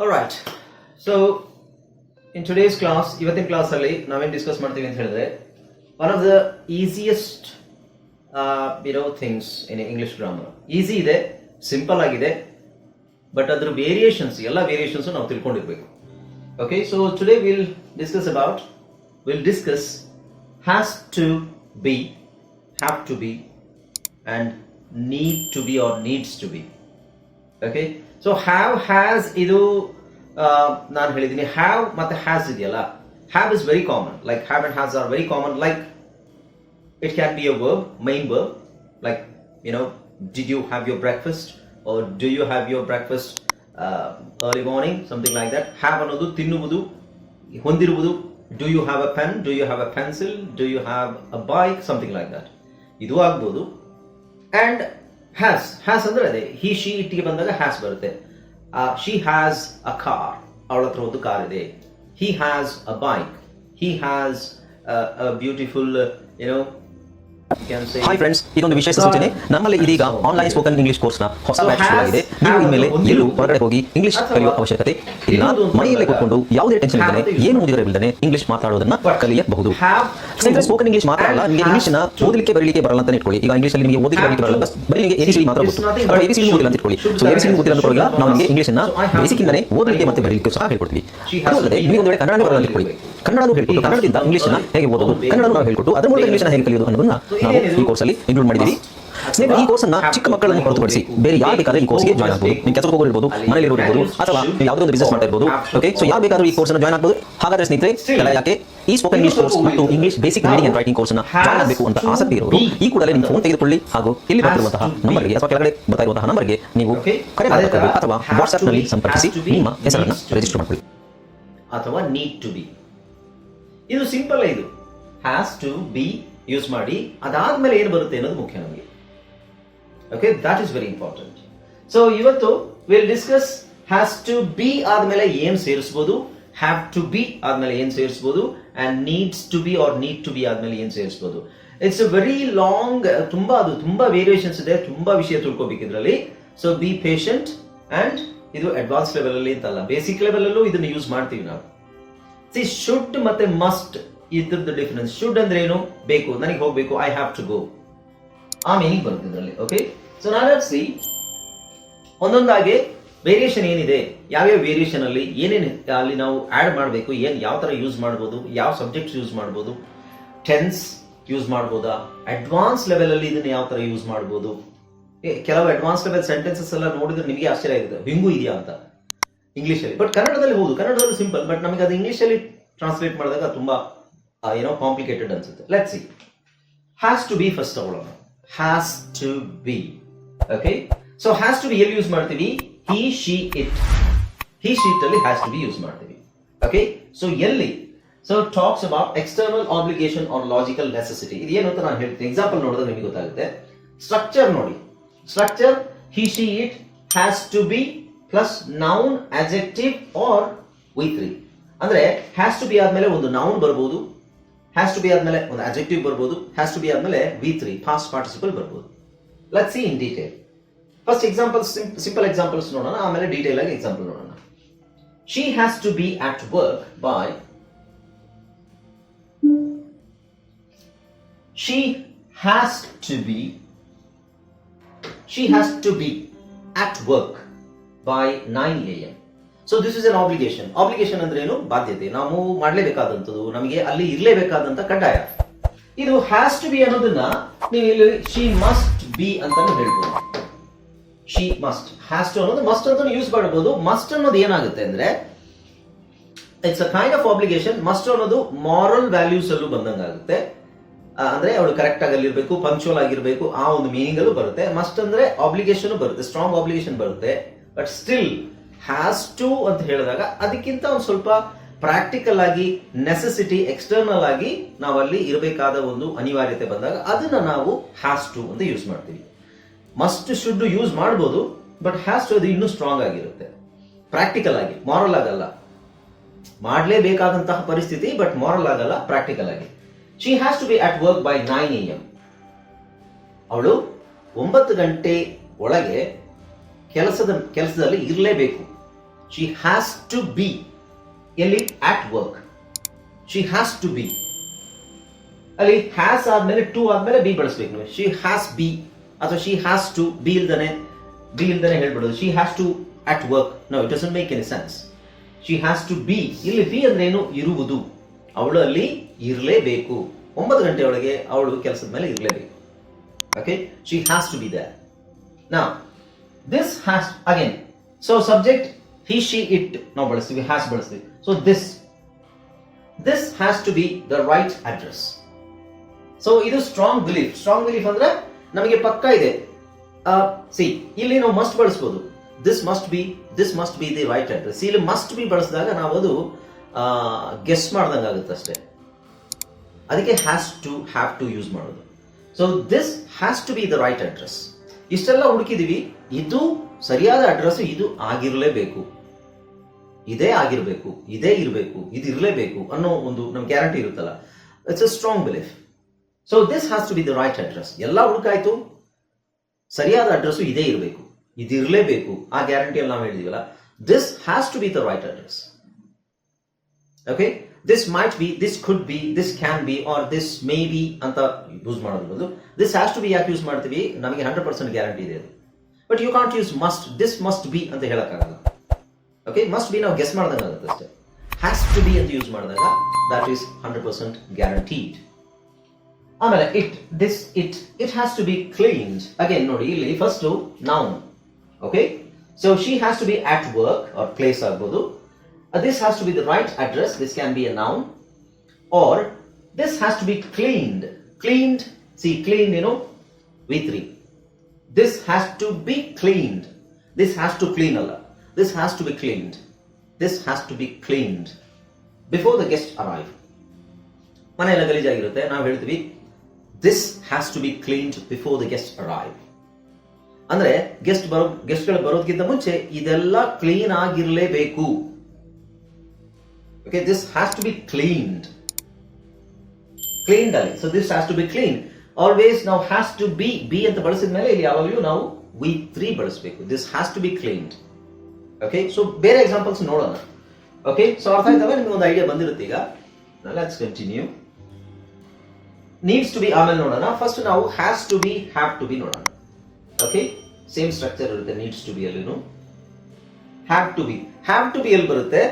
Alright, so in today's class, ಇವತ್ತಿನ class ಅಲ್ಲಿ ನಾವೇನು ಡಿಸ್ಕಸ್ ಮಾಡ್ತೀವಿ ಅಂತ ಹೇಳಿದ್ರೆ one of the easiest things in English grammar. Easy ಇದೆ, ಸಿಂಪಲ್ ಆಗಿದೆ, ಬಟ್ ಅದ್ರ ವೇರಿಯೇಷನ್ಸ್ ನಾವು ತಿಳ್ಕೊಂಡಿರ್ಬೇಕು. Okay, so today will discuss has to be, have to be and need to be or needs to be. Okay, so have has ಇದು ನಾನು ಹೇಳಿದ್ದೀನಿ. Have ಮತ್ತೆ has ಇದೆಯಲ್ಲ, have is very common. Like have and has are very common. Like it can be a verb, main verb. Like did you have your breakfast or do you have your breakfast early morning, something like that. Have ಅನ್ನೋದು ತಿನ್ನುವುದು, ಹೊಂದಿರುವುದು. Do you have a pen, do you have a pencil, do you have a bike, something like that. ಇದು ಆಗ್ಬೋದು. And has ಅಂದ್ರೆ ಅದೇ he she it ಗೆ ಬಂದಾಗ has ಬರುತ್ತೆ. She has a car, ಅವಳ ಹತ್ರ ಒಂದು ಕಾರ್ ಇದೆ. He has a bike, he has a beautiful hi friends, ಇದೊಂದು ವಿಶೇಷ ಸೂಚನೆ. ನಮ್ಮಲ್ಲಿ ಇದೀಗ ಆನ್ಲೈನ್ ಸ್ಪೋಕನ್ ಇಂಗ್ಲಿಷ್ ಕೋರ್ಸ್ನ ಹೊಸ ಬ್ಯಾಚ್ ಶುರುವಾಗಿದೆ. ನೀವು ಇನ್ಮೇಲೆ ಎಲ್ಲೂ ಹೊರಗಡೆ ಹೋಗಿ ಇಂಗ್ಲಿಷ್ ಕಲಿಯುವ ಅವಶ್ಯಕತೆ ಇಲ್ಲ. ಮನೆಯಲ್ಲೇ ಕೂತ್ಕೊಂಡು ಯಾವುದೇ ಟೆನ್ಷನ್ ಇಲ್ಲದೆ, ಏನು ಮುಗಿದಿರಬಿಲ್ಲದೆ ಇಂಗ್ಲಿಷ್ ಮಾತಾಡೋದನ್ನ ಕಲಿಯಬಹುದು. ಸ್ನೇಹಿತರೆ, ಸ್ಪೋಕನ್ ಇಂಗ್ಲಿಷ್ ಮಾತ್ರ ಅಲ್ಲ, ನಿಮಗೆ ಇಂಗ್ಲಿಷ್ನ ಓದಲಿಕ್ಕೆ ಬರಲಿಕ್ಕೆ ಬರಲ್ಲ ಅಂತ ಇಟ್ಕೊಳ್ಳಿ. ಈಗ ಇಂಗ್ಲಿಷ್ ಅಲ್ಲಿ ನಿಮಗೆ ಓದಲಿಕ್ಕೆ ಬರಲಿಕ್ಕೆ ಬರಲ್ಲ, ಬರೀ ನಿಮಗೆ ಎಬಿಸಿಡಿ ಮಾತ್ರ ಗೊತ್ತು. ಎಬಿಸಿಡಿ ಓದಿಲ್ಲ ಅಂತ ಇಟ್ಕೊಳ್ಳಿ. ಸೊ ಎಬಿಸಿಡಿ ಗೊತ್ತಿಲ್ಲ ಅಂತ ಇಟ್ಕೊಳ್ಳಿ, ನಾವು ನಿಮಗೆ ಇಂಗ್ಲಿಷ್ನ ಬೇಸಿಕ್ ಇಂದನೇ ಓದಲಿಕ್ಕೆ ಮತ್ತೆ ಬರಲಿಕ್ಕೆ ಸಹ ಹೇಳ್ಕೊಡ್ತೀವಿ. ಅದಲ್ಲದೆ ನಿಮಗೆ ಒಂದು ವೇಳೆ ಕನ್ನಡ ಬರಲ್ಲ ಅಂತ ಇಟ್ಕೊಳ್ಳಿ, ಕನ್ನಡನೂ ಹೇಳ್ಕೊಟ್ಟು ಕನ್ನಡದಿಂದ ಇಂಗ್ಲಿಷ್ನ ಹೇಗೆ ಓದೋದು, ಕನ್ನಡನೂ ನಾವು ಹೇಳ್ಕೊಟ್ಟು ಅದರ ಮೂಲಕ ಇಂಗ್ಲಿಷ್ನ ಹೇಗೆ ಕಲಿಯೋದು ಅನ್ನೋದನ್ನ ನಾವು ಈ ಕೋರ್ಸಲ್ಲಿ ಇನ್ಕ್ಲೂಡ್ ಮಾಡಿದ್ದೀವಿ. ಸ್ನೇಹಿತರೆ, ಈ ಕೋರ್ಸ್ ಅನ್ನ ಚಿಕ್ಕ ಮಕ್ಕಳನ್ನು ಹೊರತುಪಡಿಸಿ ಬೇರೆ ಯಾರು ಬೇಕಾದ್ರೆ ಈ ಕೋರ್ಸ್ಗೆ ಜಾಯ್ನ್ ಆಗಬಹುದು. ನೀವು ಕೆಲಸಕ್ಕೆ ಹೋಗಿರ್ಬೋದು, ಮನೇಲಿ ಇರಬಹುದು, ಅಥವಾ ನೀವು ಯಾವುದೋ ಒಂದು ಬಿಸ್ನೆಸ್ ಮಾಡ್ತಾ ಇರಬಹುದು. ಓಕೆ, ಸೊ ಯಾರು ಬೇಕಾದ್ರೂ ಈ ಕೋರ್ಸ್ ಅನ್ನು ಜಾಯ್ನ್ ಆಗಬಹುದು. ಹಾಗಾದ್ರೆ ಸ್ನೇಹಿತರೆ, ಯಾಕೆ ಈ ಸ್ಪೋಕನ್ ಇಂಗ್ಲಿಷ್ ಕೋರ್ಸ್ ಮತ್ತು English basic reading and writing course ಅನ್ನು ಜಾಯ್ನ್ ಆಗಬೇಕು ಅಂತ ಆಸಕ್ತಿ ಇರೋರು ಈ ಕೂಡಲೇ ನಿಮ್ಮ ಫೋನ್ ತೆಗೆದುಕೊಳ್ಳಿ ಹಾಗೂ ಇಲ್ಲಿ ಬರ್ತಿರುವಂತಹ ನಂಬರ್ಗೆ ಅಥವಾ ಕೆಳಗಡೆ ಬರ್ತಾ ಇರುವಂತಹ ನಂಬರ್ಗೆ ನೀವು ಕರೆ ಮಾಡಬೇಕು ಅಥವಾ ವಾಟ್ಸ್ಆಪ್ ನಲ್ಲಿ ಸಂಪರ್ಕಿಸಿ ನಿಮ್ಮ ಹೆಸರನ್ನು ರಿಜಿಸ್ಟರ್ ಮಾಡಿಕೊಳ್ಳಿ. ಅಥವಾ ನೀಡ್ ಟು ಬಿ, ಇದು ಸಿಂಪಲ್. ಇದು ಹ್ಯಾಸ್ ಟು ಬಿ ಯೂಸ್ ಮಾಡಿ ಅದಾದ್ಮೇಲೆ ಏನು ಬರುತ್ತೆ ಅನ್ನೋದು ಮುಖ್ಯ ನಮಗೆ. Okay, that is very important. So ಇವತ್ತು will discuss has to be ಆದ್ಮೇಲೆ ಏನ್ ಸೇರಿಸಬಹುದು, ಹ್ಯಾವ್ ಟು ಬಿ ಆದ್ಮೇಲೆ ಏನ್ ಸೇರಿಸಬಹುದು, and needs to be or need to be ಆದ್ಮೇಲೆ ಏನ್ ಸೇರಿಸಬಹುದು. ಇಟ್ಸ್ ಅ ವೆರಿ ಲಾಂಗ್, ತುಂಬಾ ವೇರಿಯೇಷನ್ಸ್ ಇದೆ, ತುಂಬಾ ವಿಷಯ ತಿಳ್ಕೋಬೇಕು ಇದರಲ್ಲಿ. So be patient. ಅಂಡ್ ಇದು ಅಡ್ವಾನ್ಸ್ ಲೆವೆಲ್ ಅಲ್ಲಿ ಅಂತಲ್ಲ, ಬೇಸಿಕ್ ಲೆವೆಲ್ ಅಲ್ಲೂ ಇದನ್ನ ಯೂಸ್ ಮಾಡ್ತೀವಿ ನಾವು. ಸಿ, ಶುಡ್ ಮತ್ತೆ ಮಸ್ಟ್, ಇದ್ರದ್ದು ಡಿಫರೆನ್ಸ್. ಶುಡ್ ಅಂದ್ರೆ ಏನು? ಬೇಕು, ನನಗೆ ಹೋಗ್ಬೇಕು, ಐ ಹ್ಯಾವ್ ಟು ಗೋ, ಆ ಮೀನಿಂಗ್ ಬರುತ್ತೆ ಇದರಲ್ಲಿ. ಓಕೆ, ಸೊ ನಾವು ಸಿ ಒಂದೊಂದಾಗಿ ವೇರಿಯೇಷನ್ ಏನಿದೆ, ಯಾವ್ಯಾವ ವೇರಿಯೇಷನ್ ಅಲ್ಲಿ ಏನೇನು ಅಲ್ಲಿ ನಾವು ಆಡ್ ಮಾಡಬೇಕು, ಯಾವ ತರ ಯೂಸ್ ಮಾಡಬಹುದು, ಯಾವ ಸಬ್ಜೆಕ್ಟ್ಸ್ ಯೂಸ್ ಮಾಡಬಹುದು, ಟೆನ್ಸ್ ಯೂಸ್ ಮಾಡಬಹುದಾ, ಅಡ್ವಾನ್ಸ್ ಲೆವೆಲ್ ಅಲ್ಲಿ ಇದನ್ನ ಯಾವ ತರ ಯೂಸ್ ಮಾಡಬಹುದು. ಕೆಲವು ಅಡ್ವಾನ್ಸ್ ಲೆವೆಲ್ ಸೆಂಟೆನ್ಸಸ್ ಎಲ್ಲ ನೋಡಿದ್ರೆ ನಿಮಗೆ ಆಶ್ಚರ್ಯ ಆಗಿದೆ, ಹಿಂಗೂ ಇದೆಯಾ ಅಂತ ಇಂಗ್ಲಿಷ್ ಅಲ್ಲಿ. ಬಟ್ ಕನ್ನಡದಲ್ಲಿ ಹೌದು, ಕನ್ನಡದಲ್ಲಿ ಸಿಂಪಲ್, ಬಟ್ ನಮಗೆ ಅದು ಇಂಗ್ಲಿಷ್ ಅಲ್ಲಿ ಟ್ರಾನ್ಸ್ಲೇಟ್ ಮಾಡಿದಾಗ ತುಂಬಾ ಕಾಂಪ್ಲಿಕೇಟೆಡ್ ಅನ್ಸುತ್ತೆ. Let's see, has to be first ತಗೊಳ್ಳೋಣ. Has to be. Okay, so has to be ಎಲ್ಲಿ ಯೂಸ್ ಮಾಡ್ತೀವಿ? He she it. He she it ಅಲ್ಲಿ ಹ್ಯಾಸ್ ಟು ಬಿ ಯೂಸ್ ಮಾಡ್ತೀವಿ. ಓಕೆ, ಸೊ ಎಲ್ಲಿ? So talks about external obligation or logical necessity. ಇದು ಏನು ಅಂತ ನಾನು ಹೇಳ್ತೀನಿ, ಎಕ್ಸಾಂಪಲ್ ನೋಡಿದ್ರೆ ನಿಮಗೆ ಗೊತ್ತಾಗುತ್ತೆ. ಸ್ಟ್ರಕ್ಚರ್ ನೋಡಿ, structure he she it has to be plus noun, adjective or V3. ಅಂದ್ರೆ ಹ್ಯಾಸ್ ಟು ಬಿ ಆದ್ಮೇಲೆ ಒಂದು ನೌನ್ ಬರ್ಬೋದು, ಹ್ಯಾಸ್ ಟು ಬಿ ಆದ್ಮೇಲೆ ಒಂದು adjective ಬರ್ಬೋದು, ಹ್ಯಾಸ್ ಟು ಬಿ ಆದ್ಮೇಲೆ V3 ಫಾಸ್ಟ್ ಪಾರ್ಟಿಸಿಪಲ್ ಬರ್ಬೋದು. Let's see in detail. First examples, simple examples ನೋಡೋಣ, ಆಮೇಲೆ ಡೀಟೇಲ್ ಆಗಿ ಎಕ್ಸಾಂಪಲ್ ನೋಡೋಣ. She has to be at work by. She has to be at work by 9 AM. So this is an obligation. Obligation ಅಂದ್ರೆ ಏನು? ಬಾಧ್ಯತೆ, ನಾವು ಮಾಡಲೇಬೇಕಾದಂಥದ್ದು, ನಮಗೆ ಅಲ್ಲಿ ಇರಲೇಬೇಕಾದಂತ ಕಡ್ಡಾಯ. ಇದು ಹ್ಯಾಸ್ ಟು ಬಿ ಅನ್ನೋದನ್ನ ನೀವು ಇಲ್ಲಿ ಶಿ ಮಸ್ಟ್ ಬಿ ಅಂತಾನು ಹೇಳ್ಬೋದು. ಶಿ ಮಸ್ಟ್, ಹ್ಯಾಸ್ ಟು ಅನ್ನೋದು ಮಸ್ಟ್ ಅಂತ ಯೂಸ್ ಮಾಡಬಹುದು. ಮಸ್ಟ್ ಅನ್ನೋದು ಏನಾಗುತ್ತೆ ಅಂದ್ರೆ it's a kind of obligation. Must ಅನ್ನೋದು ಮಾರಲ್ ವ್ಯಾಲ್ಯೂಸ್ ಅಲ್ಲೂ ಬಂದಂಗಾಗುತ್ತೆ. ಅಂದ್ರೆ ಅವಳು ಕರೆಕ್ಟ್ ಆಗಿ ಅಲ್ಲಿರ್ಬೇಕು, ಪಂಕ್ಚುವಲ್ ಆಗಿರ್ಬೇಕು, ಆ ಒಂದು ಮೀನಿಂಗ್ ಅಲ್ಲೂ ಬರುತ್ತೆ. ಮಸ್ಟ್ ಅಂದ್ರೆ ಆಬ್ಲಿಗೇಷನ್ ಬರುತ್ತೆ, ಸ್ಟ್ರಾಂಗ್ ಆಬ್ಲಿಗೇಷನ್ ಬರುತ್ತೆ. ಬಟ್ ಸ್ಟಿಲ್ ಹ್ಯಾಸ್ ಟು ಅಂತ ಹೇಳಿದಾಗ ಅದಕ್ಕಿಂತ ಒಂದು ಸ್ವಲ್ಪ ಪ್ರಾಕ್ಟಿಕಲ್ ಆಗಿ ನೆಸೆಸಿಟಿ, ಎಕ್ಸ್ಟರ್ನಲ್ ಆಗಿ ನಾವಲ್ಲಿ ಇರಬೇಕಾದ ಒಂದು ಅನಿವಾರ್ಯತೆ ಬಂದಾಗ ಅದನ್ನ ನಾವು ಹ್ಯಾಸ್ ಟು ಅಂತ ಯೂಸ್ ಮಾಡ್ತೀವಿ. ಮಸ್ಟ್ ಶುಡ್ ಯೂಸ್ ಮಾಡಬಹುದು, ಬಟ್ ಹ್ಯಾಸ್ ಟು ಅದು ಇನ್ನೂ ಸ್ಟ್ರಾಂಗ್ ಆಗಿರುತ್ತೆ, ಪ್ರಾಕ್ಟಿಕಲ್ ಆಗಿ. ಮಾರಲ್ ಆಗಲ್ಲ, ಮಾಡಲೇಬೇಕಾದಂತಹ ಪರಿಸ್ಥಿತಿ, ಬಟ್ ಮಾರಲ್ ಆಗಲ್ಲ, ಪ್ರಾಕ್ಟಿಕಲ್ ಆಗಿ. She has to be at work by 9 AM. ಅವಳು 9 ಗಂಟೆ ಒಳಗೆ ಕೆಲಸದಲ್ಲಿ ಇರಲೇಬೇಕು. ಶಿ ಹ್ಯಾಸ್ ಟು ಬಿ ಎಲ್ಲಿ at work. She has to be ಅಲ್ಲಿ ಹ್ಯಾಸ್ ಆದ್ಮೇಲೆ ಟು ಆದ್ಮೇಲೆ ಬಿ ಬಳಸ್ಬೇಕು ನೀವು. ಶಿ ಹ್ಯಾಸ್ ಬಿ ಅಥವಾ ಶಿ ಹ್ಯಾಸ್ ಟು ಬಿ ಇಲ್ದಾನೆ ಹೇಳ್ಬಿಡೋದು. She has to at work. No, it doesn't make any sense. She has to be, ಇಲ್ಲಿ be ಅಂದ್ರೆ ಏನು? ಇರುವುದು. ಅವಳು ಅಲ್ಲಿ ಇರಲೇಬೇಕು. 9 ಗಂಟೆ ಒಳಗೆ ಅವಳು ಕೆಲಸದ ಮೇಲೆ ಇರಲೇಬೇಕು. Okay, she has to be there. Now this has again, so subject he she it ನಾವು ಬಳಸ್ತೀವಿ, ಹ್ಯಾಸ್ ಬಳಸ್ತೀವಿ. So this has to be the right address. So ಇದು ಸ್ಟ್ರಾಂಗ್ ಬಿಲೀಫ್ ಅಂದ್ರೆ ನಮಗೆ ಪಕ್ಕ ಇದೆ. ಇಲ್ಲಿ ನಾವು ಮಸ್ಟ್ ಬಳಸ್ಬೋದು. This must be the right address. ಇಲ್ಲಿ ಮಸ್ಟ್ ಬಿ ಬಳಸಿದಾಗ ನಾವು ಅದು ಗೆಸ್ ಮಾಡ್ದಂಗೆ ಆಗುತ್ತೆ ಅಷ್ಟೇ. ಅದಕ್ಕೆ ಹ್ಯಾವ್ ಟು ಯೂಸ್ ಮಾಡೋದು. So this has to be the right address. ಇಷ್ಟೆಲ್ಲ ಹುಡುಕಿದೀವಿ, ಇದು ಸರಿಯಾದ ಅಡ್ರೆಸ್, ಇದು ಆಗಿರಲೇಬೇಕು, ಇದೇ ಆಗಿರಬೇಕು, ಇದೇ ಇರಬೇಕು, ಇದು ಇರಲೇಬೇಕು ಅನ್ನೋ ಒಂದು ನಮ್ಗೆ ಗ್ಯಾರಂಟಿ ಇರುತ್ತಲ್ಲ. It's a strong belief. So this has to be the right address. ಎಲ್ಲ ಹುಡುಕಾಯ್ತು, ಸರಿಯಾದ ಅಡ್ರೆಸ್ ಇದೇ ಇರಬೇಕು, ಇದು ಇರಲೇಬೇಕು, ಆ ಗ್ಯಾರಂಟಿಯಲ್ಲಿ ನಾವು ಹೇಳಿದೀವಲ್ಲ. This has to be the right address. Okay, this might be, this could be, this can be, or this may be ಅಂತ ಯೂಸ್ ಮಾಡೋದು. ದಿಸ್ ಹ್ಯಾಸ್ ಟು ಬಿ ಯಾಕೆ ಯೂಸ್ ಮಾಡ್ತೀವಿ? ನಮಗೆ 100% ಗ್ಯಾರಂಟಿ ಇದೆ ಅದು. But you can't use must. This must be ಅಂತ ಹೇಳಕ್ಕಾಗಲ್ಲ. Okay, must be ನಾವು ಗೆಸ್ ಮಾಡ್ದಂಗೆ ಆಗುತ್ತೆ ಅಷ್ಟೇ. ಹ್ಯಾಸ್ ಟು ಬಿ ಅಂತ ಯೂಸ್ ಮಾಡಿದಾಗ ದಟ್ ಈಸ್ 100% ಗ್ಯಾರಂಟೀಡ್. ಆಮೇಲೆ it has to be cleaned. Again ನೋಡಿ, ಇಲ್ಲಿ first noun. Okay, so she has to be at work or place ಆಗ್ಬೋದು. This has to be the right address. This can be a noun. Or this has to be cleaned. Cleaned, see, cleaned, V3. This has to be cleaned. This has to clean Allah. This has to be cleaned. This has to be cleaned before the guests arrive. ಮನೆಯೆಲ್ಲ ಗಲೀಜಾಗಿರುತ್ತೆ, ನಾವು ಹೇಳ್ತೀವಿ this has to be cleaned before the guests arrive. ಅಂದ್ರೆ ಗೆಸ್ಟ್ಗಳು ಬರೋದಕ್ಕಿಂತ ಮುಂಚೆ ಇದೆಲ್ಲ clean ಆಗಿರಲೇಬೇಕು. Okay, this has to be cleaned ಅಲ್ಲಿ. So this has to be cleaned. Always now has to be ಅಂತ ಬಳಸಿದ ಮೇಲೆ ಇಲ್ಲಿ ಯಾವಾಗಲೂ ನಾವು V3 ಬಳಸಬೇಕು. This has to be cleaned. Okay, so ಬೇರೆ ಎಕ್ಸಾಂಪಲ್ಸ್ ನೋಡೋಣ. ಓಕೆ, ಸೊ ಅರ್ಥ ಆಯ್ತವೆ, ನಿಮ್ಗೆ ಒಂದು ಐಡಿಯಾ ಬಂದಿರುತ್ತೆ ಈಗ. Let's continue. Needs to be ಆಮೇಲೆ ನೋಡೋಣ. ಫಸ್ಟ್ ನಾವು has to be, have to be ನೋಡೋಣ. ಓಕೆ, ಸೇಮ್ ಸ್ಟ್ರಕ್ಚರ್ ಇರುತ್ತೆ ನೀಡ್ಸ್ ಟು ಬಿ ಅಲ್ಲಿನೂ. ಹ್ಯಾವ್ ಟು ಬಿ ಎಲ್ಲಿ ಬರುತ್ತೆ?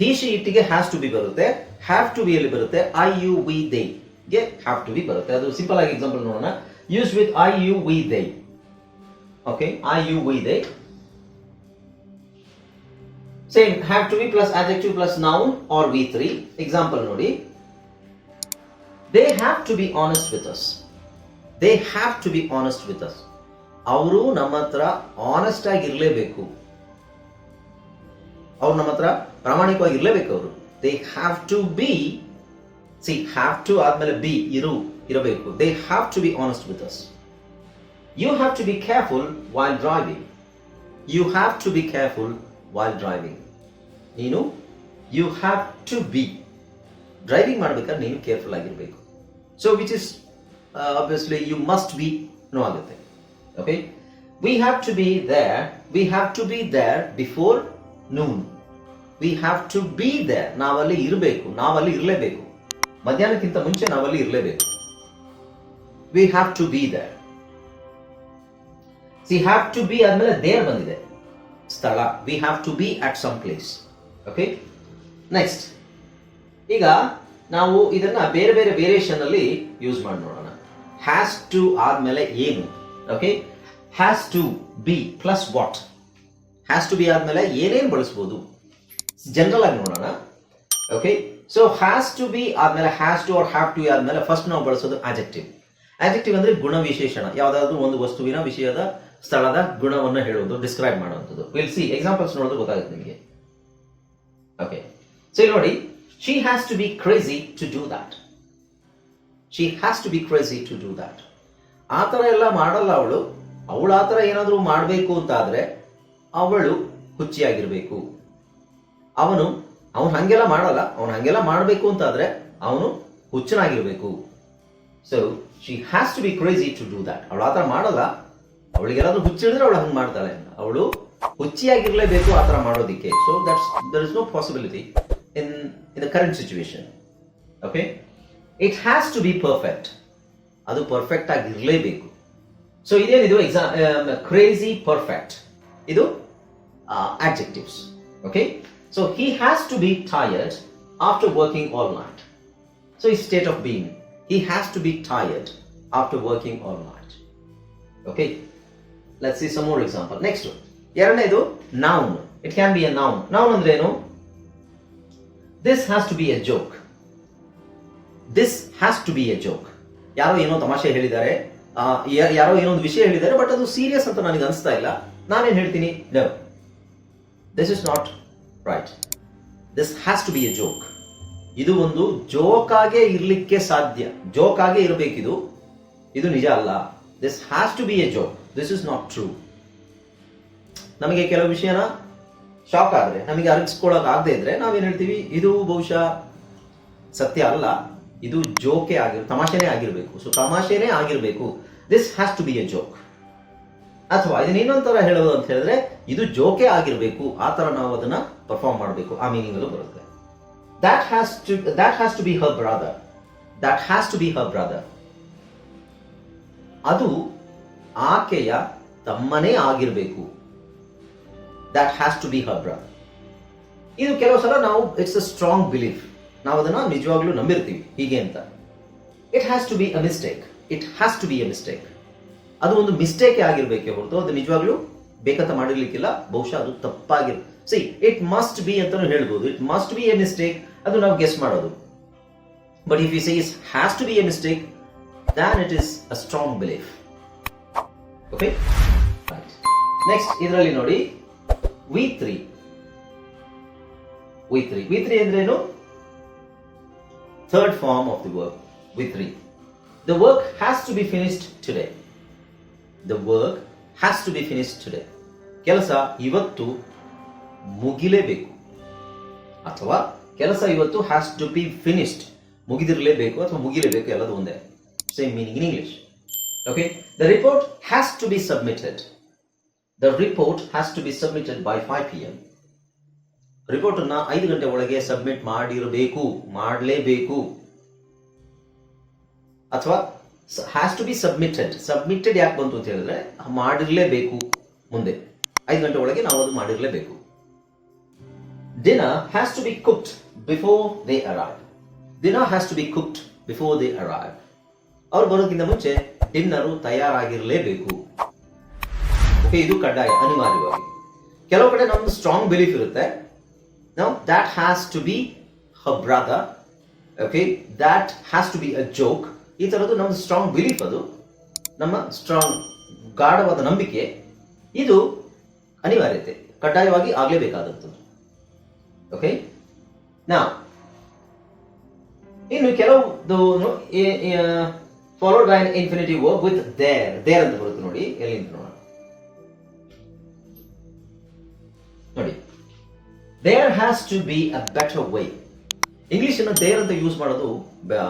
he she it ಗೆ ಹ್ಯಾಸ್ ಟು ಬಿ ಬರುತ್ತೆ. ಹ್ಯಾವ್ ಟು ಬಿ ಎಲ್ಲಿ ಬರುತ್ತೆ? ಐ ಯು ವಿ ದೇ ಗೆ ಹ್ಯಾವ್ ಟು ಬಿ ಬರುತ್ತೆ. ಅದು ಸಿಂಪಲ್ ಆಗಿ ಎಕ್ಸಾಂಪಲ್ ನೋಡೋಣ. Use with I you we they. Okay, I you we they. Same have to be plus adjective plus noun or V3. Example ನೋಡಿ. they have to be honest with us. they have to be honest with us. ಅವರು ನಮ್ಮ ಹತ್ರ honest ಆಗಿ ಇರಲೇಬೇಕು. ಅವ್ರು ನಮ್ಮ ಹತ್ರ ಪ್ರಾಮಾಣಿಕವಾಗಿ ಇರಲೇಬೇಕು. ಅವರು they have to be, see have to ಆದ್ಮೇಲೆ ಬಿ ಇರಬೇಕು. They have to be honest with us. You have to be careful while driving. You have to be careful while driving. ನೀನು you have to be, driving ಮಾಡ್ಬೇಕಾದ್ರೆ ನೀನು careful ಆಗಿರಬೇಕು. So which is obviously you must be no ಆಗುತ್ತೆ. Okay, we have to be there before noon. We have to be there. ನಾವಲ್ಲಿ ಇರಬೇಕು, ನಾವಲ್ಲಿ ಇರಲೇಬೇಕು. ಮಧ್ಯಾಹ್ನಕ್ಕಿಂತ ಮುಂಚೆ ನಾವಲ್ಲಿ ಇರಲೇಬೇಕು. We have to be there. See, have to be ಆದ್ಮೇಲೆ there ಬಂದಿದೆ, ಸ್ಥಳ. We have to be at some place. Okay, next. ಈಗ ನಾವು ಇದನ್ನ ಬೇರೆ ಬೇರೆ ವೇರಿಯೇಷನ್ ಅಲ್ಲಿ ಯೂಸ್ ಮಾಡಿ ನೋಡೋಣ. ಹ್ಯಾಸ್ ಟು ಆದ್ಮೇಲೆ ಏನು? Okay, has to be plus what? Has to be ಆದ್ಮೇಲೆ ಏನೇನು ಬಳಸ್ಬೋದು ಜನರಲ್ ಆಗಿ ನೋಡೋಣ. Okay, so has to be ಆದ್ಮೇಲೆ has to or have to ಆದ್ಮೇಲೆ ಫಸ್ಟ್ ನಾವು ಬಳಸೋದು adjective. adjective ಅಂದ್ರೆ ಗುಣ ವಿಶೇಷಣ, ಯಾವ್ದಾದ್ರು ಒಂದು ವಸ್ತುವಿನ, ವಿಷಯದ, ಸ್ಥಳದ ಗುಣವನ್ನು ಹೇಳೋದು, ಡಿಸ್ಕ್ರೈಬ್ ಮಾಡುವಂಥದ್ದು. ವಿಲ್ ಸಿ ಎಕ್ಸಾಂಪಲ್ಸ್ ನೋಡೋದು ಗೊತ್ತಾಗುತ್ತೆ ನಿಮಗೆ. ಓಕೆ, ಸೊ ಇಲ್ಲಿ ನೋಡಿ, she has to be crazy to do that. she has to be crazy to do that. ಆ ಥರ ಎಲ್ಲ ಮಾಡಲ್ಲ ಅವಳು ಆ ಥರ ಏನಾದರೂ ಮಾಡಬೇಕು ಅಂತ ಆದ್ರೆ ಅವಳು ಹುಚ್ಚಿಯಾಗಿರ್ಬೇಕು. ಅವನು ಹಂಗೆಲ್ಲ ಮಾಡಲ್ಲ, ಅವನು ಹಂಗೆಲ್ಲ ಮಾಡಬೇಕು ಅಂತಾದ್ರೆ ಅವನು ಹುಚ್ಚನಾಗಿರ್ಬೇಕು. So she has to be crazy to do that. ಅವಳು ಆ ಥರ ಮಾಡಲ್ಲ, ಅವಳಿಗೆಲ್ಲಾದ್ರೂ ಹುಚ್ಚಿಡಿದ್ರೆ ಅವಳು ಹಂಗೆ ಮಾಡ್ತಾಳೆ. ಅವಳು ಹುಚ್ಚಿಯಾಗಿರ್ಲೇಬೇಕು ಆ ಥರ ಮಾಡೋದಿಕ್ಕೆ. So there is no possibility in the current situation. Okay, it has to be perfect. ಅದು ಪರ್ಫೆಕ್ಟ್ ಆಗಿರಲೇಬೇಕು. ಸೊ ಇದೇನಿದು ಕ್ರೇಜಿ ಪರ್ಫೆಕ್ಟ್, ಇದು adjectives. Okay, so he has to be tired after working all night. So his state of being, he has to be tired after working all night. Okay, let's see some more example. Next one, ಎರಡನೇದು noun. It can be a noun. Noun ಅಂದ್ರೆ ಏನು? This has to be a joke. This has to be a joke. ಯಾರೋ ಏನೋ ತಮಾಷೆ ಹೇಳಿದ್ದಾರೆ, ಯಾರೋ ಏನೋ ಒಂದು ವಿಷಯ ಹೇಳಿದ್ದಾರೆ, ಬಟ್ ಅದು ಸೀರಿಯಸ್ ಅಂತ ನನಗೆ ಅನಿಸ್ತಾ ಇಲ್ಲ. ನಾನೇನು ಹೇಳ್ತೀನಿ? No, this is not right. This has to be a joke. ಇದು ಒಂದು ಜೋಕ್ ಆಗೇ ಇರ್ಲಿಕ್ಕೆ ಸಾಧ್ಯ, ಜೋಕ್ ಆಗೇ ಇರಬೇಕಿದು, ಇದು ನಿಜ ಅಲ್ಲ. This has to be a joke. This is not true. ನಮಗೆ ಕೆಲವು ವಿಷಯನ ಶಾಕ್ ಆದ್ರೆ, ನಮಗೆ ಅರಗಿಸ್ಕೊಳ್ಳೋಕೆ ಆಗದೆ ಇದ್ರೆ ನಾವೇನ್ ಹೇಳ್ತೀವಿ? ಇದು ಬಹುಶಃ ಸತ್ಯ ಅಲ್ಲ, ಇದು ಜೋಕೆ ತಮಾಷೆನೇ ಆಗಿರ್ಬೇಕು. ಸೊ ತಮಾಷೆನೇ ಆಗಿರ್ಬೇಕು. This has to be a joke. ಅಥವಾ ಇದನ್ನ ಇನ್ನೊಂದು ತರ ಹೇಳೋದು ಅಂತ ಹೇಳಿದ್ರೆ, ಇದು ಜೋಕೆ ಆಗಿರ್ಬೇಕು, ಆ ತರ ನಾವು ಅದನ್ನ ಪರ್ಫಾರ್ಮ್ ಮಾಡಬೇಕು, ಆ ಮೀನಿಂಗ್ ಅಲ್ಲೂ ಬರುತ್ತೆ. that has to be her brother. That has to be her brother. ಅದು ಆಕೆಯ ತಮ್ಮನೇ ಆಗಿರ್ಬೇಕು. that has to be her brother. ಇದು ಕೆಲವು ಸಲ ನಾವು ಇಟ್ಸ್ ಅ ಸ್ಟ್ರಾಂಗ್ ಬಿಲೀಫ್, ನಾವು ಅದನ್ನ ನಿಜವಾಗ್ಲೂ ನಂಬಿರ್ತೀವಿ ಹೀಗೆ ಅಂತ. It has to be a mistake. It has to be a mistake. ಅದು ಒಂದು ಮಿಸ್ಟೇಕ್ ಆಗಿರ್ಬೇಕೆ ಹೊರತು ಅದು ನಿಜವಾಗ್ಲೂ ಬೇಕಂತ ಮಾಡಿರ್ಲಿಕ್ಕಿಲ್ಲ. ಬಹುಶಃ ಅದು ತಪ್ಪಾಗಿರ್ ಸಿ ಇಟ್ ಮಸ್ಟ್ ಬಿ ಅಂತಾನು ಹೇಳ್ಬೋದು. It must be a mistake, ಅದು ನಾವು ಗೆಸ್ ಮಾಡೋದು. But if you say it has to be a mistake, then it is a strong belief. Okay, right. Next ಇದರಲ್ಲಿ ನೋಡಿ we3 ಅಂದ್ರೇನು? third form of the verb we3. The work has to be finished today. The work has to be finished today. ಕೆಲಸ ಇವತ್ತು ಮುಗಿಲೇಬೇಕು, ಅಥವಾ ಕೆಲಸ ಇವತ್ತು has to be finished, ಮುಗಿದಿರಲೇಬೇಕು ಅಥವಾ ಮುಗಿಲೇಬೇಕು, ಎಲ್ಲದು ಒಂದೇ, same meaning in English. Okay, the report has to be submitted. The report has to be submitted by 5 p.m. Report ಅನ್ನ 5 ಗಂಟೆ ಒಳಗೆ ಸಬ್ಮಿಟ್ ಮಾಡಿರಬೇಕು, ಮಾಡಲೇಬೇಕು. ಅಥವಾ has to be submitted. Submitted ಯಾಕೆ ಬಂತು ಅಂತ ಹೇಳಿದ್ರೆ ಮಾಡಿರ್ಲೇಬೇಕು, ಮುಂದೆ 5 ಗಂಟೆ ಒಳಗೆ ನಾವು ಅದು ಮಾಡಿರ್ಲೇಬೇಕು. Dinner has to be cooked before they arrive. Dinner has to be cooked before they arrive. ಅವ್ರು ಬರೋದಕ್ಕಿಂತ ಮುಂಚೆ ಡಿನ್ನರು ತಯಾರಾಗಿರಲೇಬೇಕು. ಓಕೆ, ಇದು ಕಡ್ಡಾಯ, ಅನಿವಾರ್ಯವಾಗಿ. ಕೆಲವು ಕಡೆ ನಮ್ದು ಸ್ಟ್ರಾಂಗ್ ಬಿಲೀಫ್ ಇರುತ್ತೆ. Now that has to be her brother. Okay, that has to be a joke. ಈ ತರದ್ದು ನಮ್ದು ಸ್ಟ್ರಾಂಗ್ ಬಿಲೀಫ್, ಅದು ನಮ್ಮ ಸ್ಟ್ರಾಂಗ್ ಗಾಢವಾದ ನಂಬಿಕೆ. ಇದು ಅನಿವಾರ್ಯತೆ, ಕಡ್ಡಾಯವಾಗಿ ಆಗಲೇಬೇಕಾದದ್ದು. ಓಕೆ, ನಾವು ಇನ್ನು ಕೆಲವು followed by an infinitive verb with there ಅಂತ ಬರುತ್ತೆ ನೋಡಿ. ಎಲ್ಲಿ ನೋಡೋಣ ನೋಡಿ. There has to be a better way. English ಅನ್ನು ದೇರ್ ಅಂತ ಯೂಸ್ ಮಾಡೋದು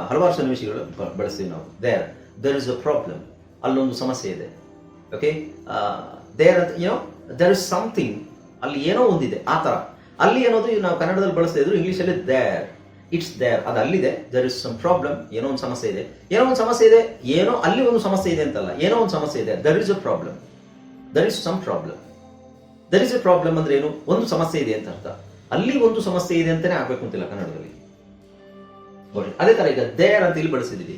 ಹಲವಾರು ಸನ್ನಿವೇಶಗಳು ಬಳಸ್ತೀವಿ ನಾವು. ದೇರ್ ಇಸ್ ಅ ಪ್ರಾಬ್ಲಮ್, ಅಲ್ಲೊಂದು ಸಮಸ್ಯೆ ಇದೆ. ಓಕೆ, ದೇರ್ ಅಂತ ದೇರ್ ಇಸ್ ಸಮಥಿಂಗ್, ಅಲ್ಲಿ ಏನೋ ಒಂದಿದೆ, ಆ ತರ. ಅಲ್ಲಿ ಅನ್ನೋದು ನಾವು ಕನ್ನಡದಲ್ಲಿ ಬಳಸ್ತಾ ಇದ್ರು, ಇಂಗ್ಲಿಷಲ್ಲಿ ದೇರ್, ಇಟ್ಸ್ ದೇರ್, ಅದು ಅಲ್ಲಿದೆ. ದೇರ್ ಇಸ್ ಸಮ್ ಪ್ರಾಬ್ಲಮ್, ಏನೋ ಒಂದು ಸಮಸ್ಯೆ ಇದೆ, ಏನೋ ಒಂದು ಸಮಸ್ಯೆ ಇದೆ, ಏನೋ ಅಲ್ಲಿ ಒಂದು ಸಮಸ್ಯೆ ಇದೆ ಅಂತಲ್ಲ, ಏನೋ ಒಂದು ಸಮಸ್ಯೆ ಇದೆ. There is a problem, there is some problem. There is a problem ಅಂದ್ರೆ ಏನು? ಒಂದು ಸಮಸ್ಯೆ ಇದೆ ಅಂತ ಅರ್ಥ. ಅಲ್ಲಿ ಒಂದು ಸಮಸ್ಯೆ ಇದೆ ಅಂತಾನೆ ಆಗ್ಬೇಕು ಅಂತಿಲ್ಲ ಕನ್ನಡದಲ್ಲಿ. ಅದೇ ತರ ಈಗ ದೇರ್ ಅಂತ ಇಲ್ಲಿ ಬಳಸಿದೀವಿ.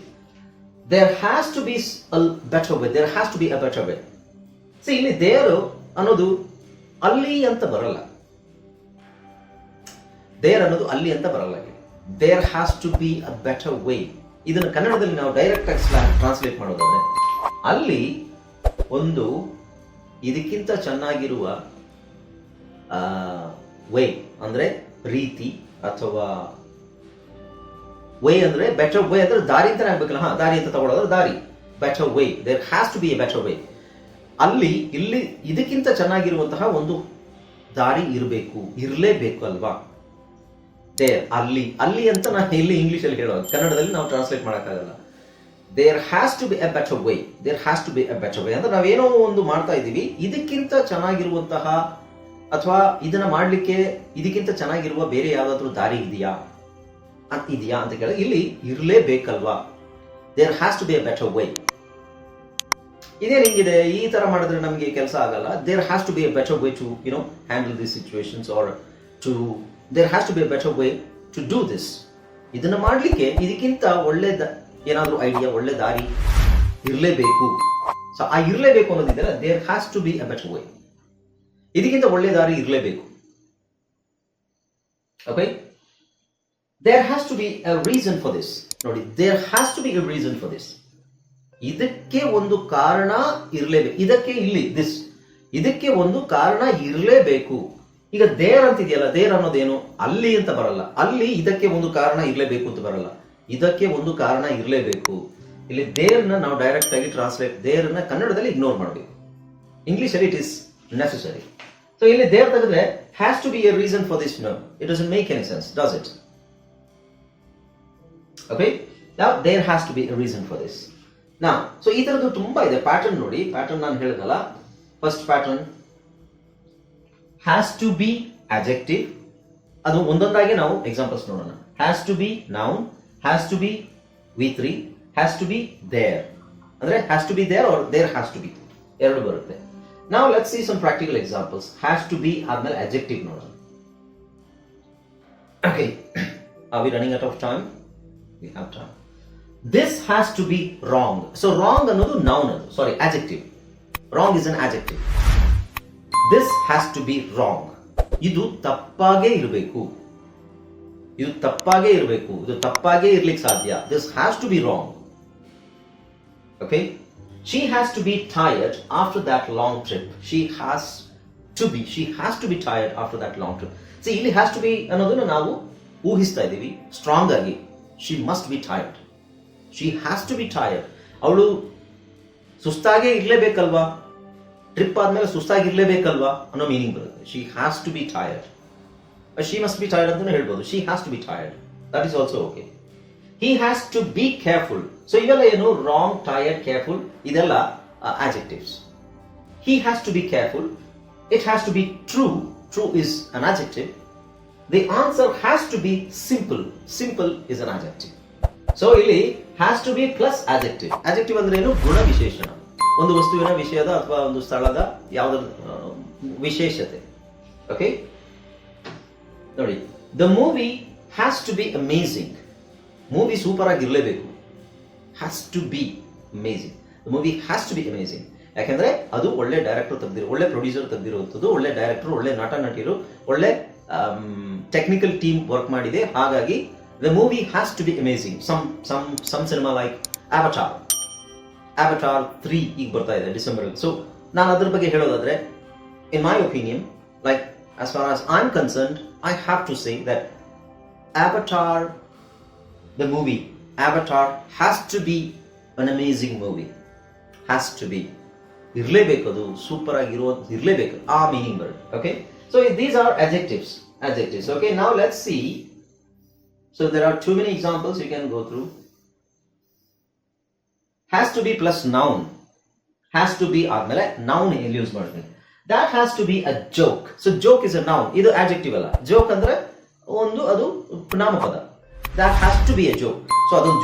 There has to be a better way. There has to be a better way. See, ಇಲ್ಲಿ ದೇರ್ ಅನ್ನೋದು ಅಲ್ಲಿ ಅಂತ ಬರಲ್ಲ. ದೇರ್ ಅನ್ನೋದು ಅಲ್ಲಿ ಅಂತ ಬರಲ್ಲ. There has to be a better way. ಇದನ್ನು ಕನ್ನಡದಲ್ಲಿ ನಾವು ಡೈರೆಕ್ಟ್ ಆಗಿ ಟ್ರಾನ್ಸ್ಲೇಟ್ ಮಾಡೋದಾದ್ರೆ, ಅಲ್ಲಿ ಒಂದು ಇದಕ್ಕಿಂತ ಚೆನ್ನಾಗಿರುವ ವೇ ಅಂದ್ರೆ ರೀತಿ, ಅಥವಾ ವೇ ಅಂದ್ರೆ ಬೆಟರ್ ವೇ ಅಂದ್ರೆ ದಾರಿ ಅಂತಾನೆ ಆಗ್ಬೇಕಲ್ಲ. ದಾರಿ ಅಂತ ತಗೊಳ್ಳೋದ್ರೆ ದಾರಿ, better way. There has to be a better way. ಅಲ್ಲಿ ಇಲ್ಲಿ ಇದಕ್ಕಿಂತ ಚೆನ್ನಾಗಿರುವಂತಹ ಒಂದು ದಾರಿ ಇರಬೇಕು, ಇರಲೇಬೇಕು ಅಲ್ವಾ. ದೇರ್ ಅಲ್ಲಿ ಅಂತ ನಾನು ಇಲ್ಲಿ ಇಂಗ್ಲಿಷ್ ಅಲ್ಲಿ ಹೇಳೋದು, ಕನ್ನಡದಲ್ಲಿ ನಾವು ಟ್ರಾನ್ಸ್ಲೇಟ್ ಮಾಡೋಕ್ಕಾಗಲ್ಲ. There has to be a better way. There has to be a better way ಅಂದ್ರೆ ನಾವೇನೋ ಒಂದು ಮಾಡ್ತಾ ಇದ್ದೀವಿ, ಇದಕ್ಕಿಂತ ಚೆನ್ನಾಗಿರುವಂತಹ ಅಥವಾ ಇದನ್ನ ಮಾಡ್ಲಿಕ್ಕೆ ಇದಕ್ಕಿಂತ ಚೆನ್ನಾಗಿರುವ ಬೇರೆ ಯಾವ್ದಾದ್ರು ದಾರಿ ಇದೆಯಾ ಅಂತ ಕೇಳಿದ್ರೆ ಇಲ್ಲಿ ಇರಲೇಬೇಕಲ್ವಾ. There has to be a better way. ಇದೇ ಹಿಂಗಿದೆ, ಈ ತರ ಮಾಡಿದ್ರೆ ನಮಗೆ ಕೆಲಸ ಆಗಲ್ಲ. There has to be a better way to handle this situations, or there has to be a better way to do this. ಇದನ್ನ ಮಾಡ್ಲಿಕ್ಕೆ ಇದಕ್ಕಿಂತ ಒಳ್ಳೆ ಏನಾದ್ರೂ ಐಡಿಯಾ, ಒಳ್ಳೆ ದಾರಿ ಇರಲೇಬೇಕು. ಸೊ ಆ ಇರಲೇಬೇಕು ಅನ್ನೋದಿದ್ರೆ there has to be a better way. ಇದಕ್ಕಿಂತ ಒಳ್ಳೆ ದಾರಿ ಇರಲೇಬೇಕು. Okay, there has to be a reason for this. ನೋಡಿ, there has to be a reason for this. ಇದಕ್ಕೆ ಒಂದು ಕಾರಣ ಇರಲೇಬೇಕು. ಇದಕ್ಕೆ ಒಂದು ಕಾರಣ ಇರಲೇಬೇಕು. ಈಗ ದೇರ್ ಅಂತಿದೆಯಲ್ಲ, ದೇರ್ ಅನ್ನೋದೇನು, ಅಲ್ಲಿ ಅಂತ ಬರಲ್ಲ. ಅಲ್ಲಿ ಇದಕ್ಕೆ ಒಂದು ಕಾರಣ ಇರಲೇಬೇಕು ಅಂತ ಬರಲ್ಲ. ಇದಕ್ಕೆ ಒಂದು ಕಾರಣ ಇರಲೇಬೇಕು. ಇಲ್ಲಿ ದೇರ್ನ ನಾವು ಡೈರೆಕ್ಟ್ ಆಗಿ ಟ್ರಾನ್ಸ್ಲೇಟ್, ದೇರ್ನ ಕನ್ನಡದಲ್ಲಿ ಇಗ್ನೋರ್ ಮಾಡಬೇಕು. ಇಂಗ್ಲಿಷಲ್ಲಿ ಇಟ್ ಇಸ್ ನೆಸೆಸರಿ. ಸೊ ಇಲ್ಲಿ ದೇರ್ ತೆಗೆದ್ರೆ has to be a reason for this. No, it doesn't make any sense, does it? Okay, now there has to be a reason for this. ನಾ so ಈ ತರದ್ದು ತುಂಬಾ ಇದೆ. Pattern ನೋಡಿ, pattern ನಾನು ಹೇಳಿದಲ್ಲ. First pattern has to be adjective. ಅದು ಒಂದೊಂದಾಗಿ ನಾವು ಎಕ್ಸಾಂಪಲ್ಸ್ ನೋಡೋಣ. Has to be noun, has to be V3, has to be there. ಅಂದ್ರೆ has to be there or there has to be, ಎರಡು ಬರುತ್ತೆ. ನಾವು let's see some practical examples. Has to be ಆದ್ಮೇಲೆ adjective ನೋಡೋಣ. Okay, are we running out of time? We have time. This has to be wrong. So wrong ಅನ್ನೋದು noun, ಅದು ಸಾರಿ adjective. Wrong is an adjective. This has to be wrong. ಇದು ತಪ್ಪಾಗೇ ಇರಬೇಕು. ಇದು ತಪ್ಪಾಗೇ ಇರಬೇಕು. ಇದು ತಪ್ಪಾಗೇ ಇರ್ಲಿಕ್ಕೆ ಸಾಧ್ಯ. This has to be wrong. Okay? She has to be tired after that long trip. She has to be tired after that long trip. See, ಇಲ್ಲಿ has to be ಅನ್ನೋದನ್ನ ನಾವು ಊಹಿಸ್ತಾ ಇದ್ದೀವಿ ಸ್ಟ್ರಾಂಗ್ ಆಗಿ. She must be tired. She has to be tired. ಅವಳು ಸುಸ್ತಾಗೇ ಇರ್ಲೇಬೇಕಲ್ವಾ, trip ಆದ್ಮೇಲೆ ಸುಸ್ತಾಗಿರ್ಲೇಬೇಕಲ್ವಾ ಅನ್ನೋ meaning ಬರುತ್ತೆ. She has to be tired. She must be tired ಅಂತಾನೆ ಹೇಳ್ಬೋದು. She has to be tired, that is also okay. He has to be careful. So ಇವೆಲ್ಲ ಏನು, wrong, tired, careful, ಇದೆಲ್ಲ adjectives. He has to be careful. It has to be true. True is an adjective. The answer has to be simple. Simple is an adjective. So ಇಲ್ಲಿ has to be plus adjective. Adjective ಅಂದ್ರೆ ಏನು, ಗುಣ ವಿಶೇಷಣ. ಒಂದು ವಸ್ತುವಿನ ವಿಷಯದ ಅಥವಾ ಒಂದು ಸ್ಥಳದ ಯಾವುದಾದ್ರು ವಿಶೇಷತೆ. ಓಕೆ, ನೋಡಿ, the movie has to be amazing. Movie super ಆಗಿರ್ಲೇಬೇಕು. Has to be amazing. The movie has to be amazing. ಯಾಕಂದ್ರೆ ಅದು ಒಳ್ಳೆ ಡೈರೆಕ್ಟರ್ ತೆಗೆದಿರೋ, ಒಳ್ಳೆ ಪ್ರೊಡ್ಯೂಸರ್ ತೆಗೆದಿರುವಂಥದ್ದು, ಒಳ್ಳೆ ಡೈರೆಕ್ಟರ್, ಒಳ್ಳೆ ನಟ ನಟಿಯರು, ಒಳ್ಳೆ ಟೆಕ್ನಿಕಲ್ ಟೀಮ್ ವರ್ಕ್ ಮಾಡಿದೆ. ಹಾಗಾಗಿ the movie has to be amazing. Some cinema like Avatar 3 ಈಗ ಬರ್ತಾ ಇದೆ ಡಿಸೆಂಬರ್. ಸೊ ನಾನು ಅದ್ರ ಬಗ್ಗೆ ಹೇಳೋದಾದ್ರೆ, in my opinion, like as far as I'm concerned, I have to say that Avatar, the movie Avatar, has to be an amazing movie. Has to be. ಇರಲೇಬೇಕು, ಅದು super ಆಗಿರೋದು ಇರಲೇಬೇಕು, ಆ ಮೀನಿಂಗ್ ಬರುತ್ತೆ. Okay, so these are adjectives. Okay, now let's see. So there are too many examples you can go through. Has to be plus noun. Has to be ಆದ್ಮೇಲೆ noun ಇಲ್ಲಿ use ಮಾಡ್ತೀನಿ. That has to be a joke. So joke is a noun. ಇದು adjective ಅಲ್ಲ. Joke ಅಂದ್ರೆ ಒಂದು, ಅದು ನಾಮಪದ. That has to be a joke. So ಅದೊಂದು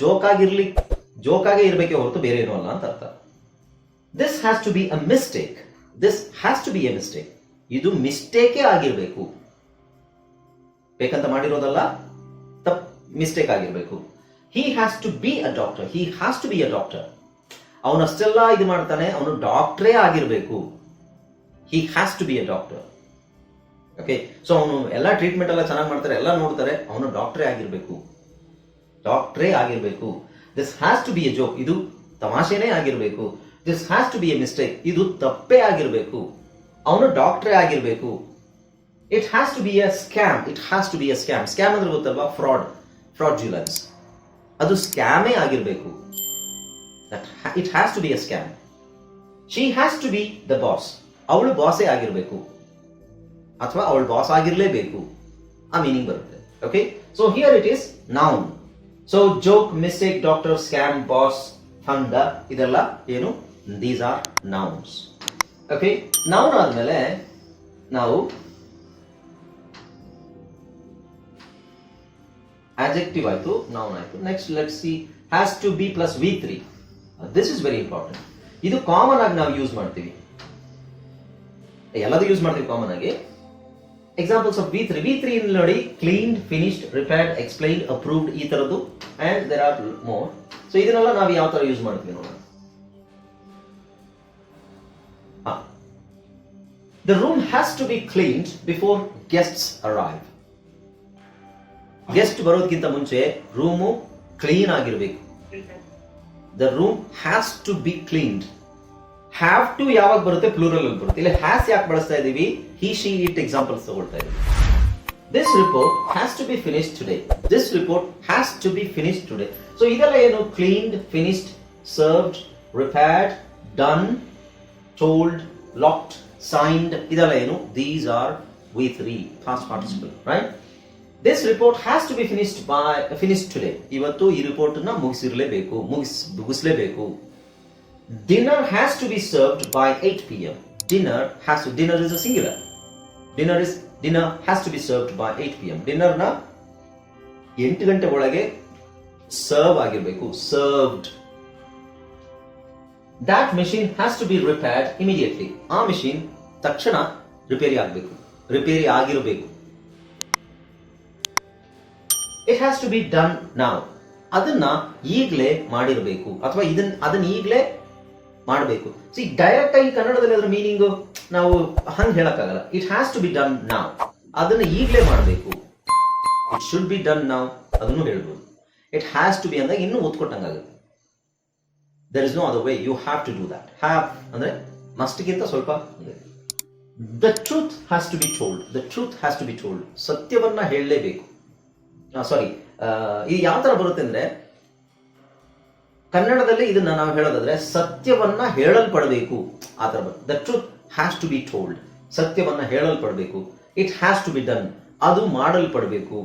ಜೋಕ್ ಆಗೇ ಇರಬೇಕೆ ಹೊರತು ಬೇರೆ ಏನೂ ಅಲ್ಲ ಅಂತ ಅರ್ಥ. This has to be a mistake. This has to be a mistake. ಇದು ಮಿಸ್ಟೇಕೇ ಆಗಿರಬೇಕು. ಬೇಕಂತ ಮಾಡಿರೋದಲ್ಲ, ಮಿಸ್ಟೇಕ್ ಆಗಿರಬೇಕು. He has to be a doctor. He has to be a doctor. ಅವನಷ್ಟೆಲ್ಲ ಇದು ಮಾಡ್ತಾನೆ, ಅವನು ಡಾಕ್ಟ್ರೇ ಆಗಿರಬೇಕು. He has to be a doctor. Okay, so ಅವನು ಎಲ್ಲ ಟ್ರೀಟ್ಮೆಂಟ್ ಎಲ್ಲ ಚೆನ್ನಾಗಿ ಮಾಡ್ತಾರೆ, ಎಲ್ಲ ನೋಡ್ತಾರೆ, ಅವನು ಡಾಕ್ಟ್ರೇ ಆಗಿರಬೇಕು. This has to be a joke. ಇದು ತಮಾಷೆನೇ ಆಗಿರಬೇಕು. This has to be a mistake. ಇದು ತಪ್ಪೇ ಆಗಿರಬೇಕು. ಅವನು ಡಾಕ್ಟ್ರೇ ಆಗಿರಬೇಕು. It has to be a scam. It has to be a scam. Scam ಅಂದ್ರೆ ಗೊತ್ತಲ್ವಾ, fraudulence. ಅದು ಸ್ಕ್ಯಾಮೇ ಆಗಿರಬೇಕು. It has to be a scam. She has to be the boss. ಅವಳು ಬಾಸೇ ಆಗಿರಬೇಕು, ಅಥವಾ ಅವಳು ಬಾಸ್ ಆಗಿರಲೇಬೇಕು, ಆ ಮೀನಿಂಗ್ ಬರುತ್ತೆ. Okay, so here it is noun. So joke, mistake, doctor, scam, boss, ಹಂಗ, ಇದೆಲ್ಲ ಏನು, these are nouns. Okay, noun ಆದ್ಮೇಲೆ ನಾವು adjective ಆಯ್ತು, noun ಆಯ್ತು. Next let's see has to be plus V3. This is very important. ಇದು common ಆಗಿ ನಾವು ಯೂಸ್ ಮಾಡ್ತೀವಿ, ಎಲ್ಲದೂ ಯೂಸ್ ಮಾಡ್ತೀವಿ ಕಾಮನ್ ಆಗಿ. Examples of V3. V3 ನೋಡಿ, cleaned, finished, repaired, explained, approved, ಈ ತರದ್ದು, and there are more. So ಇದನ್ನೆಲ್ಲ ನಾವು ಯಾವ ತರ ಯೂಸ್ ಮಾಡ್ತೀವಿ ನೋಡೋಣ. The room has to be cleaned before guests arrive. Guest ಬರೋದಕ್ಕಿಂತ ಮುಂಚೆ ರೂಮು ಕ್ಲೀನ್ ಆಗಿರ್ಬೇಕು. The room has to be cleaned. Have to ಯಾವಾಗ ಬರುತ್ತೆ? ಪ್ಲೂರಲ್ ಅಲ್ಲಿ ಬರುತ್ತೆ. ಇಲ್ಲಿ ಹ್ಯಾಸ್ ಯಾಕೆ ಬಳಸ್ತಾ ಇದೀವಿ? ಹಿ, ಶಿ, ಇಟ್ ಎಕ್ಸಾಂಪಲ್ಸ್ ತಗೊಳ್ತಾ ಇದೀವಿ. This report has to be finished today. This report has to be finished today. So ಇದೆಲ್ಲ ಏನು? Cleaned, finished, served, repaired, done, told, locked, signed, ಇದೆಲ್ಲ ಏನು? These are V3 past participle, right? This report has to be finished today. ಇವತ್ತು ಈ report ನ ಮುಗಿಸಲೇಬೇಕು. Dinner has to be served by 8 p.m. Dinner is a singular. Dinner has to be served by 8 p.m. Dinner ನ 8 ಗಂಟೆ ಒಳಗೆ serve ಆಗಿರಬೇಕು. Served. That machine has to be repaired immediately. ಆ machine ತಕ್ಷಣ repair ಆಗಿರಬೇಕು. It has to be done now. ಅದನ್ನ ಈಗಲೇ ಮಾಡಿರಬೇಕು, ಅಥವಾ ಅದನ್ನ ಈಗಲೇ ಮಾಡಬೇಕು. ಸಿ, ಡೈರೆಕ್ಟ್ ಆಗಿ ಕನ್ನಡದಲ್ಲಿ ಅದರ ಮೀನಿಂಗ್ ನಾವು ಹಂಗೆ ಹೇಳಕ್ಕಾಗಲ್ಲ. It has to be done now, ಅದನ್ನ ಈಗಲೇ ಮಾಡಬೇಕು. ಇಟ್ ಶುಡ್ ಬಿ ಡನ್ ನಾವ್ ಅದನ್ನು ಹೇಳ್ಬೋದು. ಇಟ್ ಹ್ಯಾಸ್ ಟು ಬಿ ಅಂದಾಗ ಇನ್ನೂ ಒತ್ಕೊಟ್ಟಂಗಾಗುತ್ತೆ. There is no other way. You have to do that. Have ಅಂದ್ರೆ must ಗಿಂತ ಸ್ವಲ್ಪ. The truth has to be told. The truth has to be told. ಸತ್ಯವನ್ನ ಹೇಳಲೇಬೇಕು. ಇದು ಯಾವ ತರ ಬರುತ್ತೆ ಅಂದ್ರೆ, ಕನ್ನಡದಲ್ಲಿ ಇದನ್ನ ನಾವು ಹೇಳೋದಾದ್ರೆ ಸತ್ಯವನ್ನ ಹೇಳಲ್ಪಡಬೇಕು ಆ ತರ ಬರುತ್ತೆ. The truth has to be told. ಸತ್ಯವನ್ನ ಹೇಳಲ್ಪಡಬೇಕು. It has to be done. ಅದು ಮಾಡಲ್ಪಡಬೇಕು.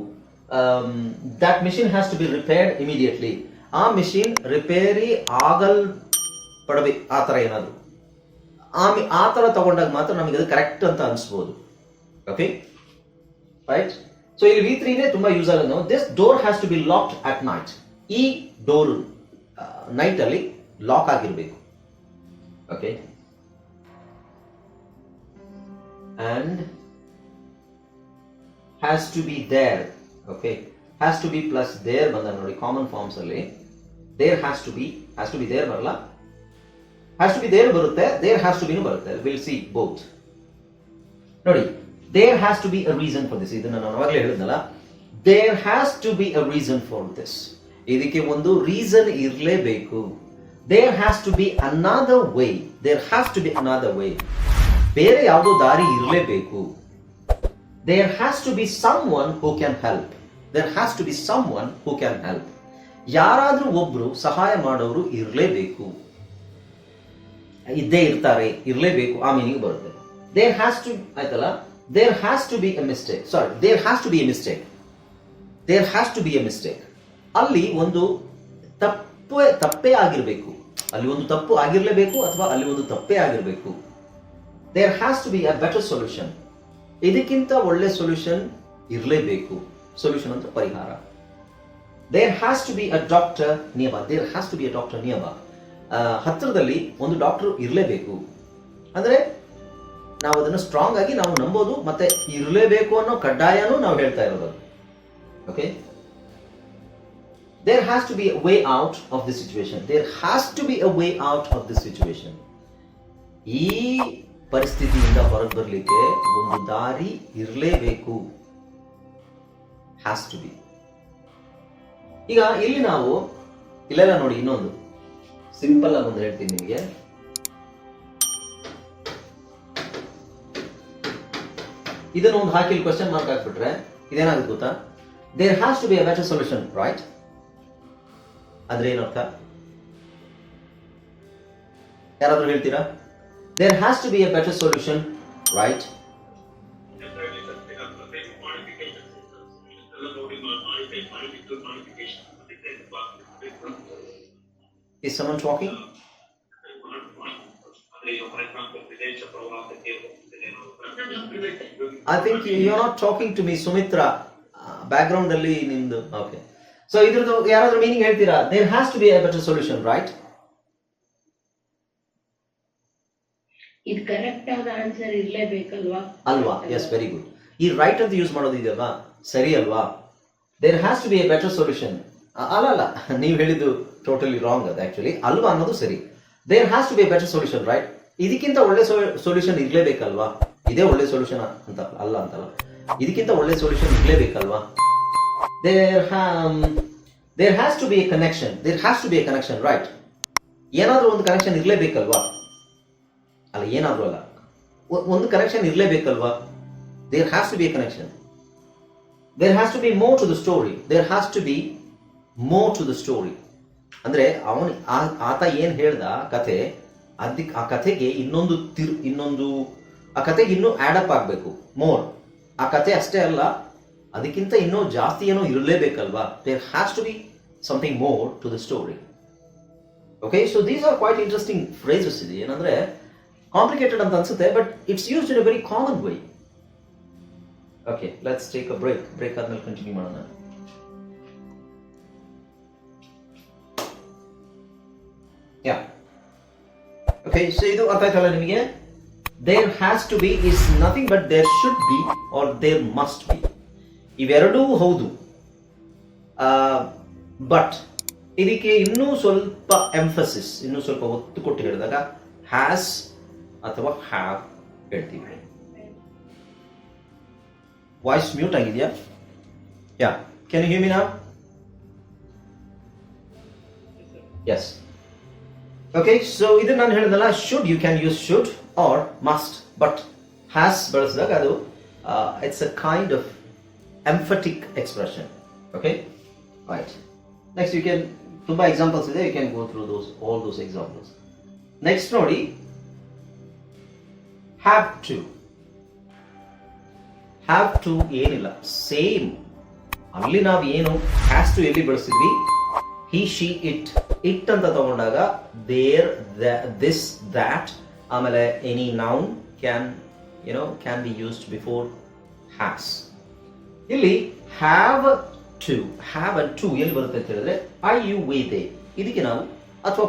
That machine has to be repaired immediately. ಆ ಮಿಷಿನ್ ರಿಪೇರಿ ಆಗಲ್ಪಡಬೇಕು. ಆ ತರ ಏನಾದ್ರು ಆ ತರ ತಗೊಂಡಾಗ ಮಾತ್ರ ನಮಗೆ ಅದು ಕರೆಕ್ಟ್ ಅಂತ ಅನ್ಸ್ಬೋದು. Okay, right. ಸೊ ಇಲ್ಲಿ V3 ನೇ ತುಂಬಾ ಯೂಸ್ ಆಗೋದು. This door has to be locked at night. ಈ ಡೋರ್ ನೈಟ್ ಅಲ್ಲಿ ಲಾಕ್ ಆಗಿರ್ಬೇಕು. Okay, and has to be there. Okay, has to be plus there ಬಂದ ನೋಡಿ ಕಾಮನ್ ಫಾರ್ಮ್ಸ್ ಅಲ್ಲಿ. There has to be there ಬರಲ್ಲ. Has to be there ಬರುತ್ತೆ, there has to be ಬರುತ್ತೆ. Will see both. ನೋಡಿ, there has to be a reason for this. ಇದನ್ನ ನಾನು ಅವಾಗಲೇ ಹೇಳಿದ್ನಲ್ಲ, there has to be a reason for this. ಇದಕ್ಕೆ ಒಂದು ರೀಸನ್ ಇರಲೇಬೇಕು. There has to be another way. There has to be another way. ಬೇರೆ ಯಾವುದೋ ದಾರಿ ಇರಲೇಬೇಕು. There has to be someone who can help. There has to be someone who can help. ಯಾರಾದ್ರೂ ಒಬ್ರು ಸಹಾಯ ಮಾಡೋರು ಇರಲೇಬೇಕು. ಇದ್ದೇ ಇರ್ತಾರೆ, ಇರಲೇಬೇಕು, ಆ ಮೀನಿಂಗ್ ಬರುತ್ತೆ. ದೇರ್ ಹ್ಯಾಸ್ ಟು ಆಯ್ತಲ್ಲ. There has to be a mistake. There has to be a mistake. There has to be a mistake. ಅಲ್ಲಿ ಒಂದು ತಪ್ಪೇ ಆಗಿರ್ಬೇಕು. ಅಲ್ಲಿ ಒಂದು ತಪ್ಪು ಆಗಿರ್ಲೇಬೇಕು, ಅಥವಾ ಅಲ್ಲಿ ಒಂದು ತಪ್ಪೇ ಆಗಿರ್ಬೇಕು. There has to be a better solution. ಇದಕ್ಕಿಂತ ಒಳ್ಳೆ ಸೊಲ್ಯೂಷನ್ ಇರಲೇಬೇಕು. ಸೊಲ್ಯೂಷನ್ ಅಂತ ಪರಿಹಾರ. There has to be a doctor near. There has to be a doctor near. ಹತ್ತಿರದಲ್ಲಿ ಒಂದು ಡಾಕ್ಟರ್ ಇರಲೇಬೇಕು. ಅಂದ್ರೆ ನಾವು ಅದನ್ನು ಸ್ಟ್ರಾಂಗ್ ಆಗಿ ನಾವು ನಂಬೋದು, ಮತ್ತೆ ಇರಲೇಬೇಕು ಅನ್ನೋ ಕಡ್ಡಾಯನೂ ನಾವು ಹೇಳ್ತಾ ಇರೋದು. Okay, there has to be a way out of this situation. There has to be a way out of this situation. ಈ ಪರಿಸ್ಥಿತಿಯಿಂದ ಹೊರಗೆ ಬರಲಿಕ್ಕೆ ಒಂದು ದಾರಿ ಇರಲೇಬೇಕು. Has to be. ಈಗ ಇಲ್ಲಿ ನಾವು ಇಲ್ಲೆಲ್ಲ ನೋಡಿ, ಇನ್ನೊಂದು ಸಿಂಪಲ್ ಆಗಿ ಒಂದು ಹೇಳ್ತೀನಿ ನಿಮಗೆ. ಇದನ್ನು ಒಂದು ಹಾಕಿ ಕ್ವೆಶ್ಚನ್ ಮಾರ್ಕ್ ಹಾಕ್ಬಿಟ್ರೆ ಇದೇನಾಗುತ್ತೆ ಗೊತ್ತಾ? There has to be a better solution, right? ಅಂದ್ರೆ ಏನರ್ಥ? ಯಾರಾದ್ರೂ ಹೇಳ್ತೀರಾ? There has to be a better solution, right? Is someone talking? I think you are not talking to me Sumitra. Background ಅಲ್ಲಿ ನಿಮ್ದು okay. So ಇದ್ರದ್ದು ಯಾರಾದ್ರೂ meaning ಹೇಳ್ತೀರಾ? There has to be a better solution, right? ಇದು correct ಆದ answer ಇರ್ಲೇಬೇಕಲ್ವಾ? ಅಲ್ವಾ? Yes, very good. ಈ ರೈಟ್ ಅಂತ ಯೂಸ್ ಮಾಡೋದು ಇದೆಯಲ್ವಾ, ಸರಿ ಅಲ್ವಾ? There has to be a better solution. ಅಲ್ಲ, ನೀವು ಹೇಳಿದ್ದು ಟೋಟಲಿ ರಾಂಗ್. ಅದು ಆಕ್ಚುಲಿ ಅಲ್ವಾ ಅನ್ನೋದು ಸರಿ. There has to be a better solution, right? ಇದಕ್ಕಿಂತ ಒಳ್ಳೆ ಸೊಲ್ಯೂಷನ್ ಇರ್ಲೇಬೇಕಲ್ವಾ? ಇದೇ ಒಳ್ಳೆ ಸೊಲ್ಯೂಷನ್ ಅಂತ ಅಲ್ಲ ಅಂತಲ್ಲ, ಇದಕ್ಕಿಂತ ಒಳ್ಳೆ ಸೊಲ್ಯೂಷನ್ ಇರ್ಲೇಬೇಕಲ್ವಾ? There has to be a connection. There has to be a connection, right? ಏನಾದ್ರೂ ಒಂದು ಕನೆಕ್ಷನ್ ಇರ್ಲೇಬೇಕಲ್ವಾ? ಅಲ್ಲ, ಏನಾದ್ರೂ ಅಲ್ಲ, ಒಂದು ಕನೆಕ್ಷನ್ ಇರ್ಲೇಬೇಕಲ್ವಾ? There has to be a connection. There has to be more to the story. There has to be more to the story ಅಂದ್ರೆ ಆತ ಏನ್ ಹೇಳ್ದ ಕಥೆ, ಆ ಕಥೆಗೆ ಇನ್ನೊಂದು ಆ ಕಥೆಗೆ ಇನ್ನೂ ಆಡಪ್ ಆಗ್ಬೇಕು. ಮೋರ್, ಆ ಕಥೆ ಅಷ್ಟೇ ಅಲ್ಲ, ಅದಕ್ಕಿಂತ ಇನ್ನೂ ಜಾಸ್ತಿ ಏನೋ ಇರಲೇಬೇಕಲ್ವಾ? There has to be something more to the story. Okay, so these are quite interesting phrases. ಇದೆ ಏನಂದ್ರೆ ಕಾಂಪ್ಲಿಕೇಟೆಡ್ ಅಂತ ಅನ್ಸುತ್ತೆ, but it's used in a very common way. Okay, let's take a break. Break ಆದ್ಮೇಲೆ continue ಮಾಡೋಣ. Yeah, okay, so ಇದು ಅರ್ಥ ಆಯ್ತಲ್ಲ ನಿಮಗೆ? There has to be is nothing but there should be or there must be. ಇವೆರಡೂ ಹೌದು, but ಇದಕ್ಕೆ ಇನ್ನೂ ಸ್ವಲ್ಪ ಎಂಫಸಿಸ್, ಇನ್ನೂ ಸ್ವಲ್ಪ ಒತ್ತು ಕೊಟ್ಟು ಹೇಳಿದಾಗ ಹ್ಯಾಸ್ ಅಥವಾ ಹ್ಯಾವ್ ಹೇಳ್ತೀವಿ. ವಾಯ್ಸ್ ಮ್ಯೂಟ್ ಆಗಿದೆಯಾ? Yeah, can you hear me now? Yes. Okay, so ಇದು ನಾನು ಹೇಳಿದಲ್ಲ, should you can use should or must, but has ಬಳಸಿದಾಗ ಅದು it's a kind of emphatic expression. Okay, right. Next you can, ತುಂಬಾ examples ಇದೆ, you can go through all those examples. Next ನೋಡಿ, have to. Have to ಏನಿಲ್ಲ, same. ಅಲ್ಲಿ ನಾವು ಏನು has to ಎಲ್ಲಿ ಬಳಸಿದ್ವಿ? ಹಿ, ಶಿ, ಇಟ್ ಅಂತ ತಗೊಂಡಾಗ ದೇರ್, ದಿಸ್, ದ್ಯಾಟ್, ಆಮೇಲೆ any noun can be used before has. ಇಲ್ಲಿ have to, have and to ಎಲ್ಲಿ ಬರುತ್ತೆ ಅಂತ ಹೇಳಿದ್ರೆ ಐ, ಯು, ವಿ, ದೇ, ಇದಕ್ಕೆ ನಾವು, ಅಥವಾ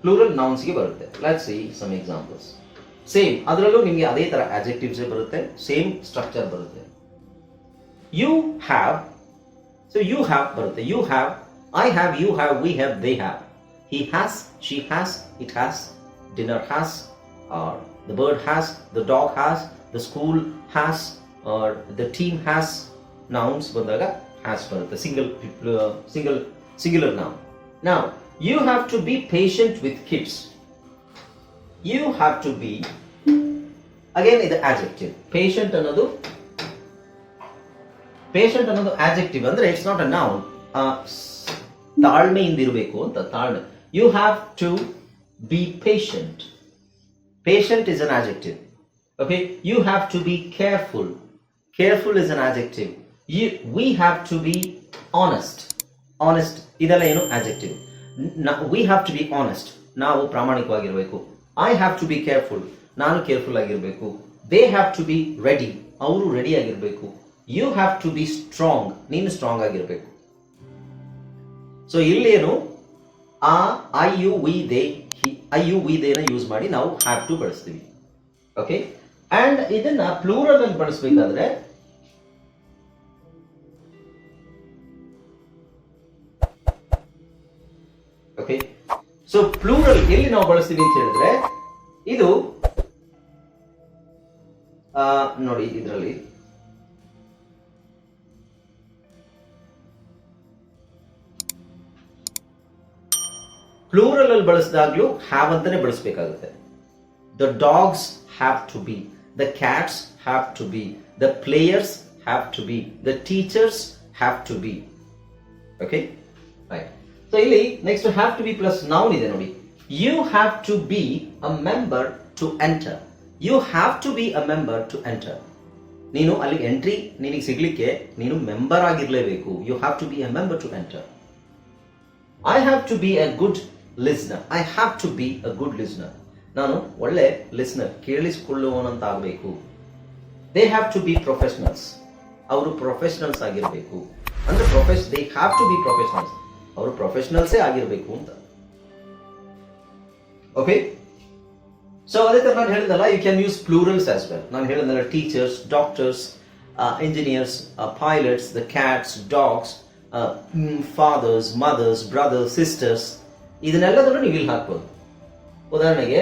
ಪ್ಲೂರಲ್ ನೌನ್ಸ್ಗೆ ಬರುತ್ತೆ. Let's see some examples. Same, ಅದರಲ್ಲೂ ನಿಮಗೆ ಅದೇ ತರ ಆಡ್ಜೆಕ್ಟಿವ್ಸ್ ಬರುತ್ತೆ, ಸೇಮ್ ಸ್ಟ್ರಕ್ಚರ್ ಬರುತ್ತೆ. You have, so you have ಬರುತ್ತೆ. You have, I have, you have, we have, they have. He has, she has, it has, dinner has, or the bird has, the dog has, the school has, or the team has. Nouns ಬಂದಾಗ has ಬರುತ್ತೆ, singular noun. Now, you have to be patient with kids. You have to be, again ಇದು adjective. patient ಅನ್ನೋದು adjective ಅಂದ್ರೆ it's not a noun. ತಾಳ್ಮೆಯಿಂದ ಇರಬೇಕು ಅಂತ, ತಾಳ್ಮೆ. You have to be patient. Patient is an adjective. Okay, you have to be careful. Careful is an adjective. We have to be honest. Honest ಇದೆಲ್ಲ ಏನು adjective. We have to be honest. ನಾವು ಪ್ರಾಮಾಣಿಕವಾಗಿರಬೇಕು. I have to be careful. ನಾನು careful ಆಗಿರಬೇಕು. They have to be ready. ಅವರು ready ಆಗಿರಬೇಕು. You have to be strong. ನೀನು strong ಆಗಿರಬೇಕು. ಸೊ ಇಲ್ಲೇನು ಆ I, you, we, they, I, you, we, they ನ ಯೂಸ್ ಮಾಡಿ ನಾವು ಹ್ಯಾವ್ ಟು ಬಳಸ್ತೀವಿ. ಓಕೆ, ಅಂಡ್ ಇದನ್ನ ಪ್ಲೂರಲ್ ಅಲ್ಲಿ ಬಳಸಬೇಕಾದ್ರೆ ಓಕೆ, ಸೊ ಪ್ಲೂರಲ್ ಎಲ್ಲಿ ನಾವು ಬಳಸ್ತೀವಿ ಅಂತ ಹೇಳಿದ್ರೆ ಇದು ನೋಡಿ, ಇದರಲ್ಲಿ ಪ್ಲೂರಲ್ ಅಲ್ಲಿ ಬಳಸಿದಾಗ್ಲೂ ಹ್ಯಾವ್ ಅಂತಾನೆ ಬಳಸಬೇಕಾಗುತ್ತೆ. The dogs have to be, the cats have to be, the players have to be, the teachers have to be. Okay, right. So ಇಲ್ಲಿ next have to be plus noun ಇದೆ ನೋಡಿ. You have to be a member to enter. You have to be a member to enter. ನೀನು ಅಲ್ಲಿ entry ನಿನಗೆ ಸಿಗ್ಲಿಕ್ಕೆ ನೀನು member ಆಗಿರ್ಲೇಬೇಕು. You have to be a member to enter. I have to be a good listener. I have to be a good listener. ನಾನು ಒಳ್ಳೆ listener, ಕೇಳಿಸಿಕೊಳ್ಳುವವನಂತ ಆಗಬೇಕು. They have to be professionals. ಅವರು ಪ್ರೊಫೆಷನಲ್ಸ್ ಆಗಿರಬೇಕು. ಅಂದ್ರೆ they have to be professionals. ಅವರು ಪ್ರೊಫೆಷನಲ್ಸೇ ಆಗಿರಬೇಕು ಅಂತ. ಓಕೆ, ಸೊ ಅದೇ ತರ ನಾನು ಹೇಳಿದಲ್ಲ, you can use plurals as well. ನಾನು ಹೇಳಿದಲ್ಲ, teachers, doctors, engineers, pilots, the cats, dogs, fathers, mothers, brothers, sisters, ಇದನ್ನೆಲ್ಲದನ್ನು ನೀವು ಇಲ್ಲಿ ಹಾಕ್ಬೋದು. ಉದಾಹರಣೆಗೆ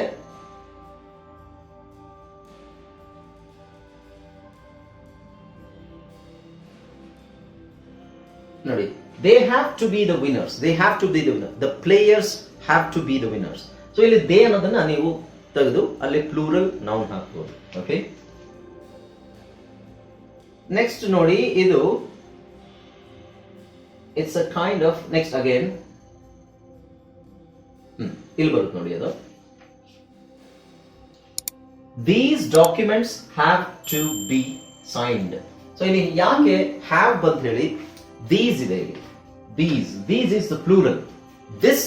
ನೋಡಿ, they have to be the winners. They have to be the winners. The players have to be the winners. So ಇಲ್ಲಿ they ಅನ್ನೋದನ್ನ ನೀವು ತೆಗೆದು ಅಲ್ಲಿ ಪ್ಲೂರಲ್ ನೌನ್ ಹಾಕ್ಬೋದು. ಓಕೆ, ನೆಕ್ಸ್ಟ್ ನೋಡಿ, ಇದು it's a kind of next again ಇಲ್ಲಿ ಬರುತ್ತೆ ನೋಡಿ, ಅದು these documents have to be signed. So ಇಲ್ಲಿ ಯಾಕೆ ಹ್ಯಾವ್ ಬಂತ ಹೇಳಿ, ದೀಸ್ ಇದೆ ಇಲ್ಲಿ. These is the plural. This,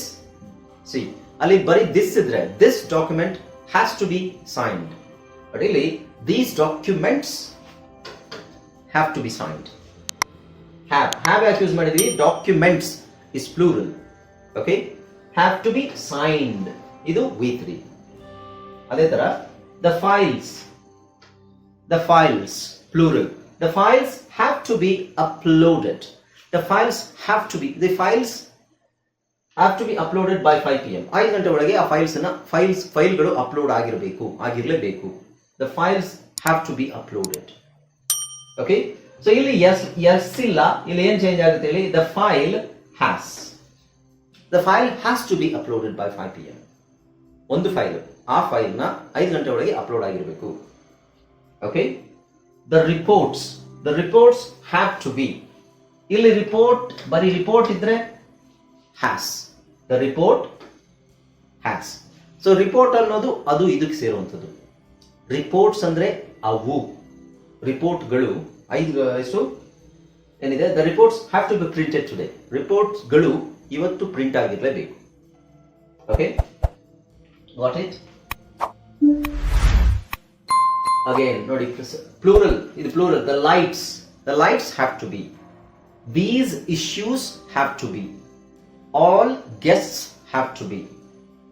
see ಅಲ್ಲಿ ಬರೀ ದಿಸ್ ಇದ್ರೆ this document has to be signed. But ಇಲ್ಲಿ these documents have to be signed. Have ಯಾಕೆ ಯೂಸ್ ಮಾಡಿದ್ವಿ? Documents is plural. Okay, have to be signed ಇದು V3. ಅದೇ ತರ the files plural. The files have to be uploaded. The files have to be uploaded by 5 PM. 5 ಗಂಟೆ ಒಳಗೆ ಆ ಫೈಲ್ಗಳು upload ಆಗಿರಲೇಬೇಕು. The files have to be uploaded. Okay? So ಇಲ್ಲಿ yes ಇಲ್ಲ, ಇಲ್ಲಿ ಏನು ಚೇಂಜ್ ಆಗುತ್ತೆ ಹೇಳಿ, the file has to be uploaded by 5 PM. ಒಂದು ಫೈಲ್, ಆ ಫೈಲ್ನ 5 ಗಂಟೆ ಒಳಗೆ ಅಪ್ಲೋಡ್ ಆಗಿರಬೇಕು. Okay? The reports have to be. ಇಲ್ಲಿ ಬರೀ ರಿಪೋರ್ಟ್ ಇದ್ರೆ has. The report has. So report ಅನ್ನೋದು ಅದು ಇದಕ್ಕೆ ಸೇರುವಂಥದ್ದು. ರಿಪೋರ್ಟ್ಸ್ ಅಂದ್ರೆ ಅವು, ರಿಪೋರ್ಟ್ಗಳು ಎಷ್ಟು ಏನಿದೆ, the reports have to be printed today. ರಿಪೋರ್ಟ್ಸ್ಗಳು ಇವತ್ತು ಪ್ರಿಂಟ್ ಆಗಿರಲೇಬೇಕು. Okay, got it? Again, ನೋಡಿ, ಪ್ಲೂರಲ್, ಇದು plural. The lights have to be. These issues have to be. All guests have to be.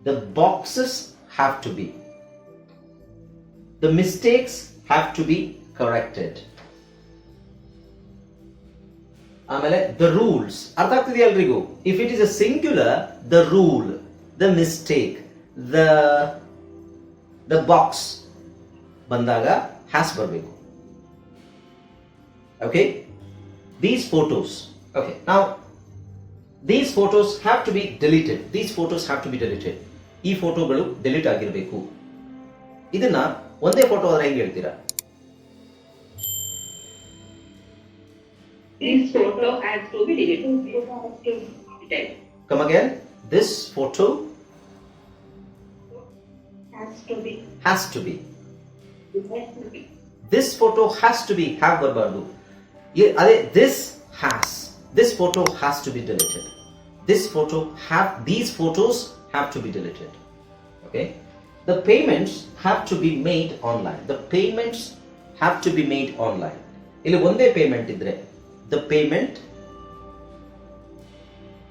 The boxes have to be. The mistakes have to be corrected. ಆಮೇಲೆ the rules. ಅರ್ಥ ಆಗ್ತಿದೆಯಾ ಎಲ್ರಿಗೂ? If it is a singular, the rule, the mistake, the box ಬಂದಾಗ has ಬರಬೇಕು. Okay, these photos. Okay, now these photos have to be deleted. ಈ ಫೋಟೋಗಳು delete ಆಗಿರಬೇಕು. ಇದನ್ನ ಒಂದೇ ಫೋಟೋ ಆದ್ರೆ ಹೆಂಗೆ ಹೇಳ್ತೀರಾ? This photo has to be deleted. Come again. This photo Has to be. This photo has to be, have ಬರಬಾರ್ದು. ಅದೇ this photo has to be deleted. These photos have to be deleted. Okay, the payments have to be made online. ಇಲ್ಲಿ ಒಂದೇ payment ಇದ್ರೆ the payment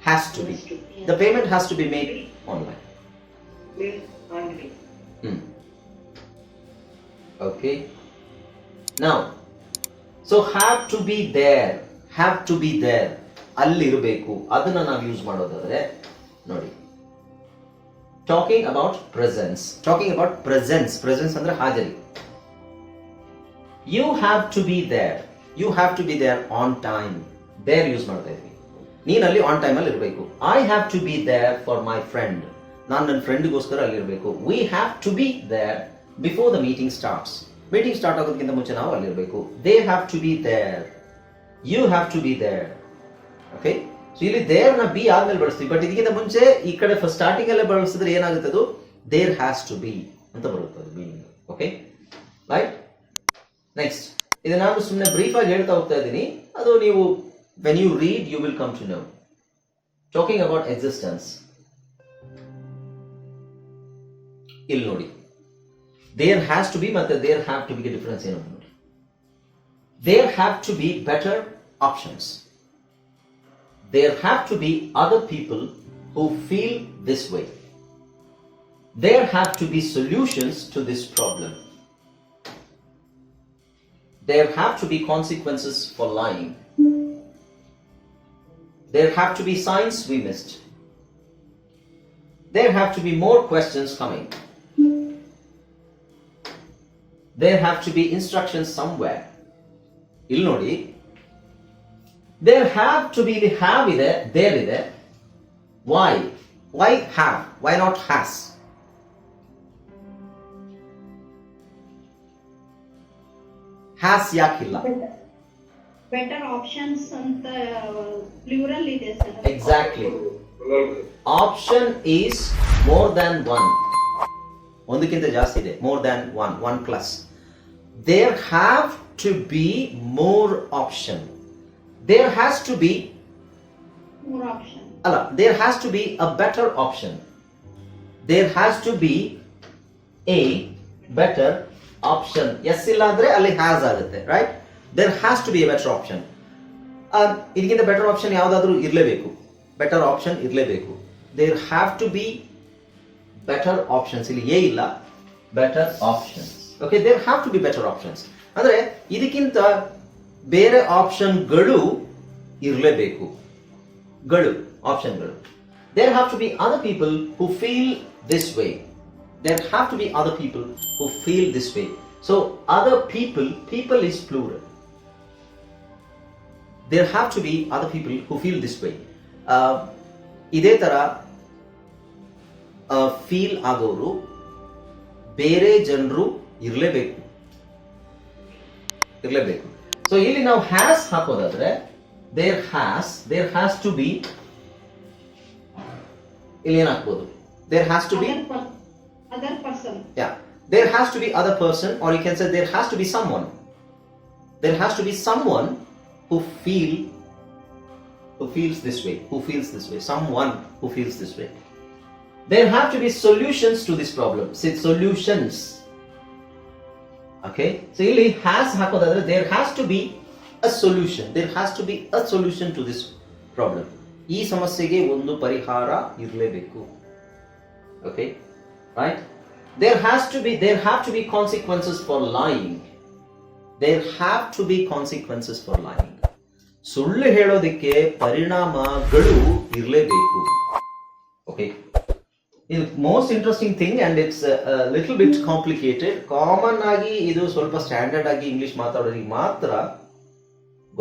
has to be made online. Okay, now so have to be there ಅಲ್ಲಿ ಇರಬೇಕು. ಅದನ್ನ ನಾವು use ಮಾಡೋದಾದ್ರೆ ನೋಡಿ, talking about presence ಅಂದ್ರೆ ಹಾಜರಿ. You have to be there on time. There use ಮಾಡ್ತಾ ಇದ್ವಿ. ನೀನಲ್ಲಿ ಆನ್ ಟೈಮ್ ಅಲ್ಲಿ ಇರಬೇಕು. I have to be there for my friend. ನಾನು ನನ್ನ ಫ್ರೆಂಡ್ಗೋಸ್ಕರ ಅಲ್ಲಿರಬೇಕು. We have to be there before the meeting starts. Meeting start ಆಗೋದಕ್ಕಿಂತ ಮುಂಚೆ ನಾವು ಅಲ್ಲಿರಬೇಕು. They have to be there. You have to be there. Okay, so ಇಲ್ಲಿ there ನ ಬಿ ಆದ್ಮೇಲೆ ಬಳಸ್ತೀವಿ. ಬಟ್ ಇದಕ್ಕಿಂತ ಮುಂಚೆ ಈ ಕಡೆ ಫಸ್ಟ್ ಸ್ಟಾರ್ಟಿಂಗ್ ಅಲ್ಲೇ ಬಳಸಿದ್ರೆ ಏನಾಗುತ್ತೆ, ಅದು ದೇರ್ ಹ್ಯಾಸ್ ಟು ಬಿ ಅಂತ ಬರುತ್ತೆ ಮೀನಿಂಗ್. Okay, right. ನೆಕ್ಸ್ಟ್, ಇದು ನಾನು ಸುಮ್ಮನೆ ಬ್ರೀಫ್ ಆಗಿ ಹೇಳ್ತಾ ಹೋಗ್ತಾ ಇದ್ದೀನಿ. ಅದು ನೀವು when you read you will come to know. Talking about existence. ಇಲ್ಲಿ ನೋಡಿ, ದೇರ್ ಹ್ಯಾಸ್ ಟು ಬಿ ಮತ್ತೆ ದೇರ್ ಹ್ಯಾವ್ ಟು ಬಿಗೆ ಡಿಫರೆನ್ಸ್ ಏನು ನೋಡಿ. There have to be better options. There have to be other people who feel this way. There have to be solutions to this problem. There have to be consequences for lying. There have to be signs we missed. There have to be more questions coming. There have to be instructions somewhere. Illi nodi. There have to be the have ide, there ide. Why? Why have? Why not has? Has ಯಾಕಿಲ್ಲ? Better options ಅಂತ plural ಇದೆ sir. Exactly. Option is more than one. ಒಂದಕ್ಕಿಂತ ಜಾಸ್ತಿ ಇದೆ. More than one, one plus. There have to be more option. There has to be more option ಅಲ್ಲ, there has to be a better option. There has to be a better option. Yes ಇಲ್ಲ ಅಂದ್ರೆ ಅಲ್ಲಿ has ಆಗುತ್ತೆ, right? There has to be a better option. ಇದಕ್ಕಿಂತ better option ಯಾವ್ದಾದ್ರು ಇರಲೇಬೇಕು, better option ಇರಲೇಬೇಕು. There have to be better options. ಇಲ್ಲಿ a ಇಲ್ಲ, better options. Okay, there have to be better options ಅಂದ್ರೆ ಇದಕ್ಕಿಂತ ಬೇರೆ ಆಪ್ಷನ್ಗಳು ಇರಲೇಬೇಕು. ಗಳು ಆಪ್ಷನ್ಗಳು. There have to be other people who feel this way. There have to be other people who feel this way. So other people, people is plural. There have to be other people who feel this way. ಇದೇ ತರ feel ಆಗೋರು ಬೇರೆ ಜನರು ಇರಲೇಬೇಕು. So ಇಲ್ಲಿ ನಾವು has ಹಾಕೋದಾದ್ರೆ there has to be, ಇಲ್ಲಿ ಏನ್ ಹಾಕ್ಬೋದು? There has to be other person. Yeah, there has to be other person, or you can say there has to be someone. There has to be someone who feels this way. Someone who feels this way. There have to be solutions to this problem. Say solutions. Okay, so ಇಲ್ಲಿ has ಹಾಕೋದಾದ್ರೆ there has to be a solution. There has to be a solution to this problem. ಈ ಸಮಸ್ಯೆಗೆ ಒಂದು ಪರಿಹಾರ ಇರಲೇಬೇಕು. Okay, right? There have to be consequences for lying. There have to be consequences for lying. ಸುಳ್ಳು ಹೇಳೋದಕ್ಕೆ ಪರಿಣಾಮಗಳು ಇರಲೇಬೇಕು. ಓಕೆ, ಇದು most interesting thing and it's little bit complicated. Common ಆಗಿ ಇದು ಸ್ವಲ್ಪ ಸ್ಟ್ಯಾಂಡರ್ಡ್ ಆಗಿ ಇಂಗ್ಲಿಷ್ ಮಾತಾಡೋರಿಗೆ ಮಾತ್ರ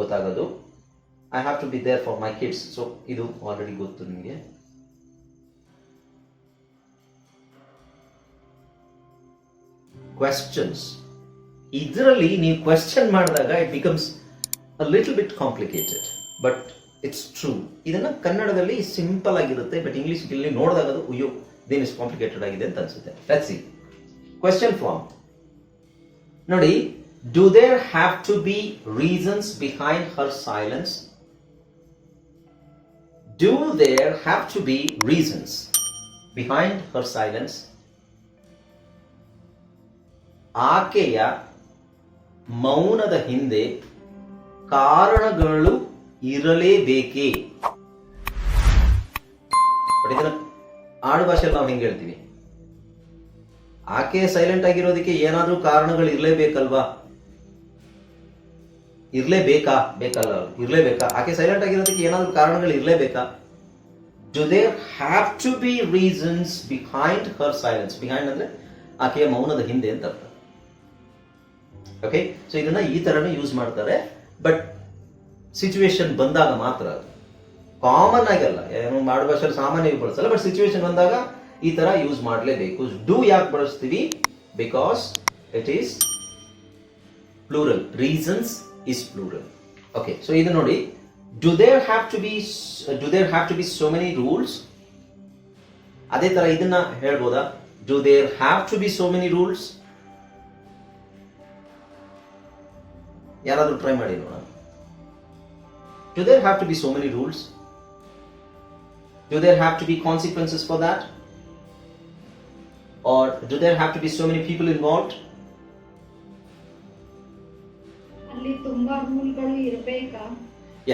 ಗೊತ್ತಾಗೋದು. I have to be there for my kids. So ಇದು ಆಲ್ರೆಡಿ ಗೊತ್ತು ನಿಮಗೆ. ಕ್ವೆಶ್ಚನ್ಸ್, ಇದರಲ್ಲಿ ನೀವು ಕ್ವೆಶ್ಚನ್ ಮಾಡಿದಾಗ it becomes a little bit complicated, but it's true. ಇದನ್ನ ಕನ್ನಡದಲ್ಲಿ ಸಿಂಪಲ್ ಆಗಿರುತ್ತೆ, ಬಟ್ ಇಂಗ್ಲಿಷ್ ಇಲ್ಲಿ ನೋಡಿದಾಗ ಅದು ಅಯ್ಯೋ ಇದೇನು ಇಷ್ಟು ಕಾಂಪ್ಲಿಕೇಟೆಡ್ ಆಗಿದೆ ಅಂತ ಅನ್ಸುತ್ತೆ. ಲೆಟ್ಸ್ ಸಿ ಕ್ವೆಶ್ಚನ್ ಫಾರ್ಮ್ ನೋಡಿ. Do there have to be reasons behind her silence? Do there have to be reasons behind her silence? ಆಕೆಯ ಮೌನದ ಹಿಂದೆ ಕಾರಣಗಳು ಇರಲೇಬೇಕೇ? ಇದನ್ನ ಆಡು ಭಾಷೆಯಲ್ಲಿ ನಾವು ಹೆಂಗೆ ಹೇಳ್ತೀವಿ? ಆಕೆ ಸೈಲೆಂಟ್ ಆಗಿರೋದಕ್ಕೆ ಏನಾದ್ರೂ ಕಾರಣಗಳು ಇರಲೇಬೇಕಲ್ವಾ? ಇರಲೇಬೇಕಾ? ಬೇಕಲ್ಲ, ಇರಲೇಬೇಕಾ? ಆಕೆ ಸೈಲೆಂಟ್ ಆಗಿರೋದಕ್ಕೆ ಏನಾದ್ರೂ ಕಾರಣಗಳು ಇರಲೇಬೇಕಾ? Do there have to be reasons behind her silence? Behind ಅಂದ್ರೆ ಆಕೆಯ ಮೌನದ ಹಿಂದೆ ಅಂತ ಅರ್ಥ. ಓಕೆ, ಸೊ ಇದನ್ನ ಈ ತರನೇ ಯೂಸ್ ಮಾಡ್ತಾರೆ, ಬಟ್ ಸಿಚುವೇಶನ್ ಬಂದಾಗ ಮಾತ್ರ. ಕಾಮನ್ ಆಗಲ್ಲ, ಏನು ಮಾಡೋ ಭಾಷೆಯಲ್ಲಿ ಸಾಮಾನ್ಯವಾಗಿ ಬಳಸಲ್ಲ, ಬಟ್ ಸಿಚುವೇಶನ್ ಬಂದಾಗ ಈ ತರ ಯೂಸ್ ಮಾಡಲೇಬೇಕು. ಡೂ ಯಾಕೆ ಬಳಸ್ತೀವಿ? Because it is plural. Reasons is plural. Okay, so ಇದು ನೋಡಿ. Do there have to be so many rules? ಅದೇ ತರ ಇದನ್ನ ಹೇಳ್ಬೋದಾ? Do there have to be so many rules? ಯಾರಾದ್ರೂ ಟ್ರೈ ಮಾಡಿ ನೋಡೋಣ. Do there have to be so many rules? Do there have to be consequences for that? Or do there have to be so many people involved? ಅಲ್ಲಿ ತುಂಬಾ ರೂಲ್ಗಳು ಇರಬೇಕಾ?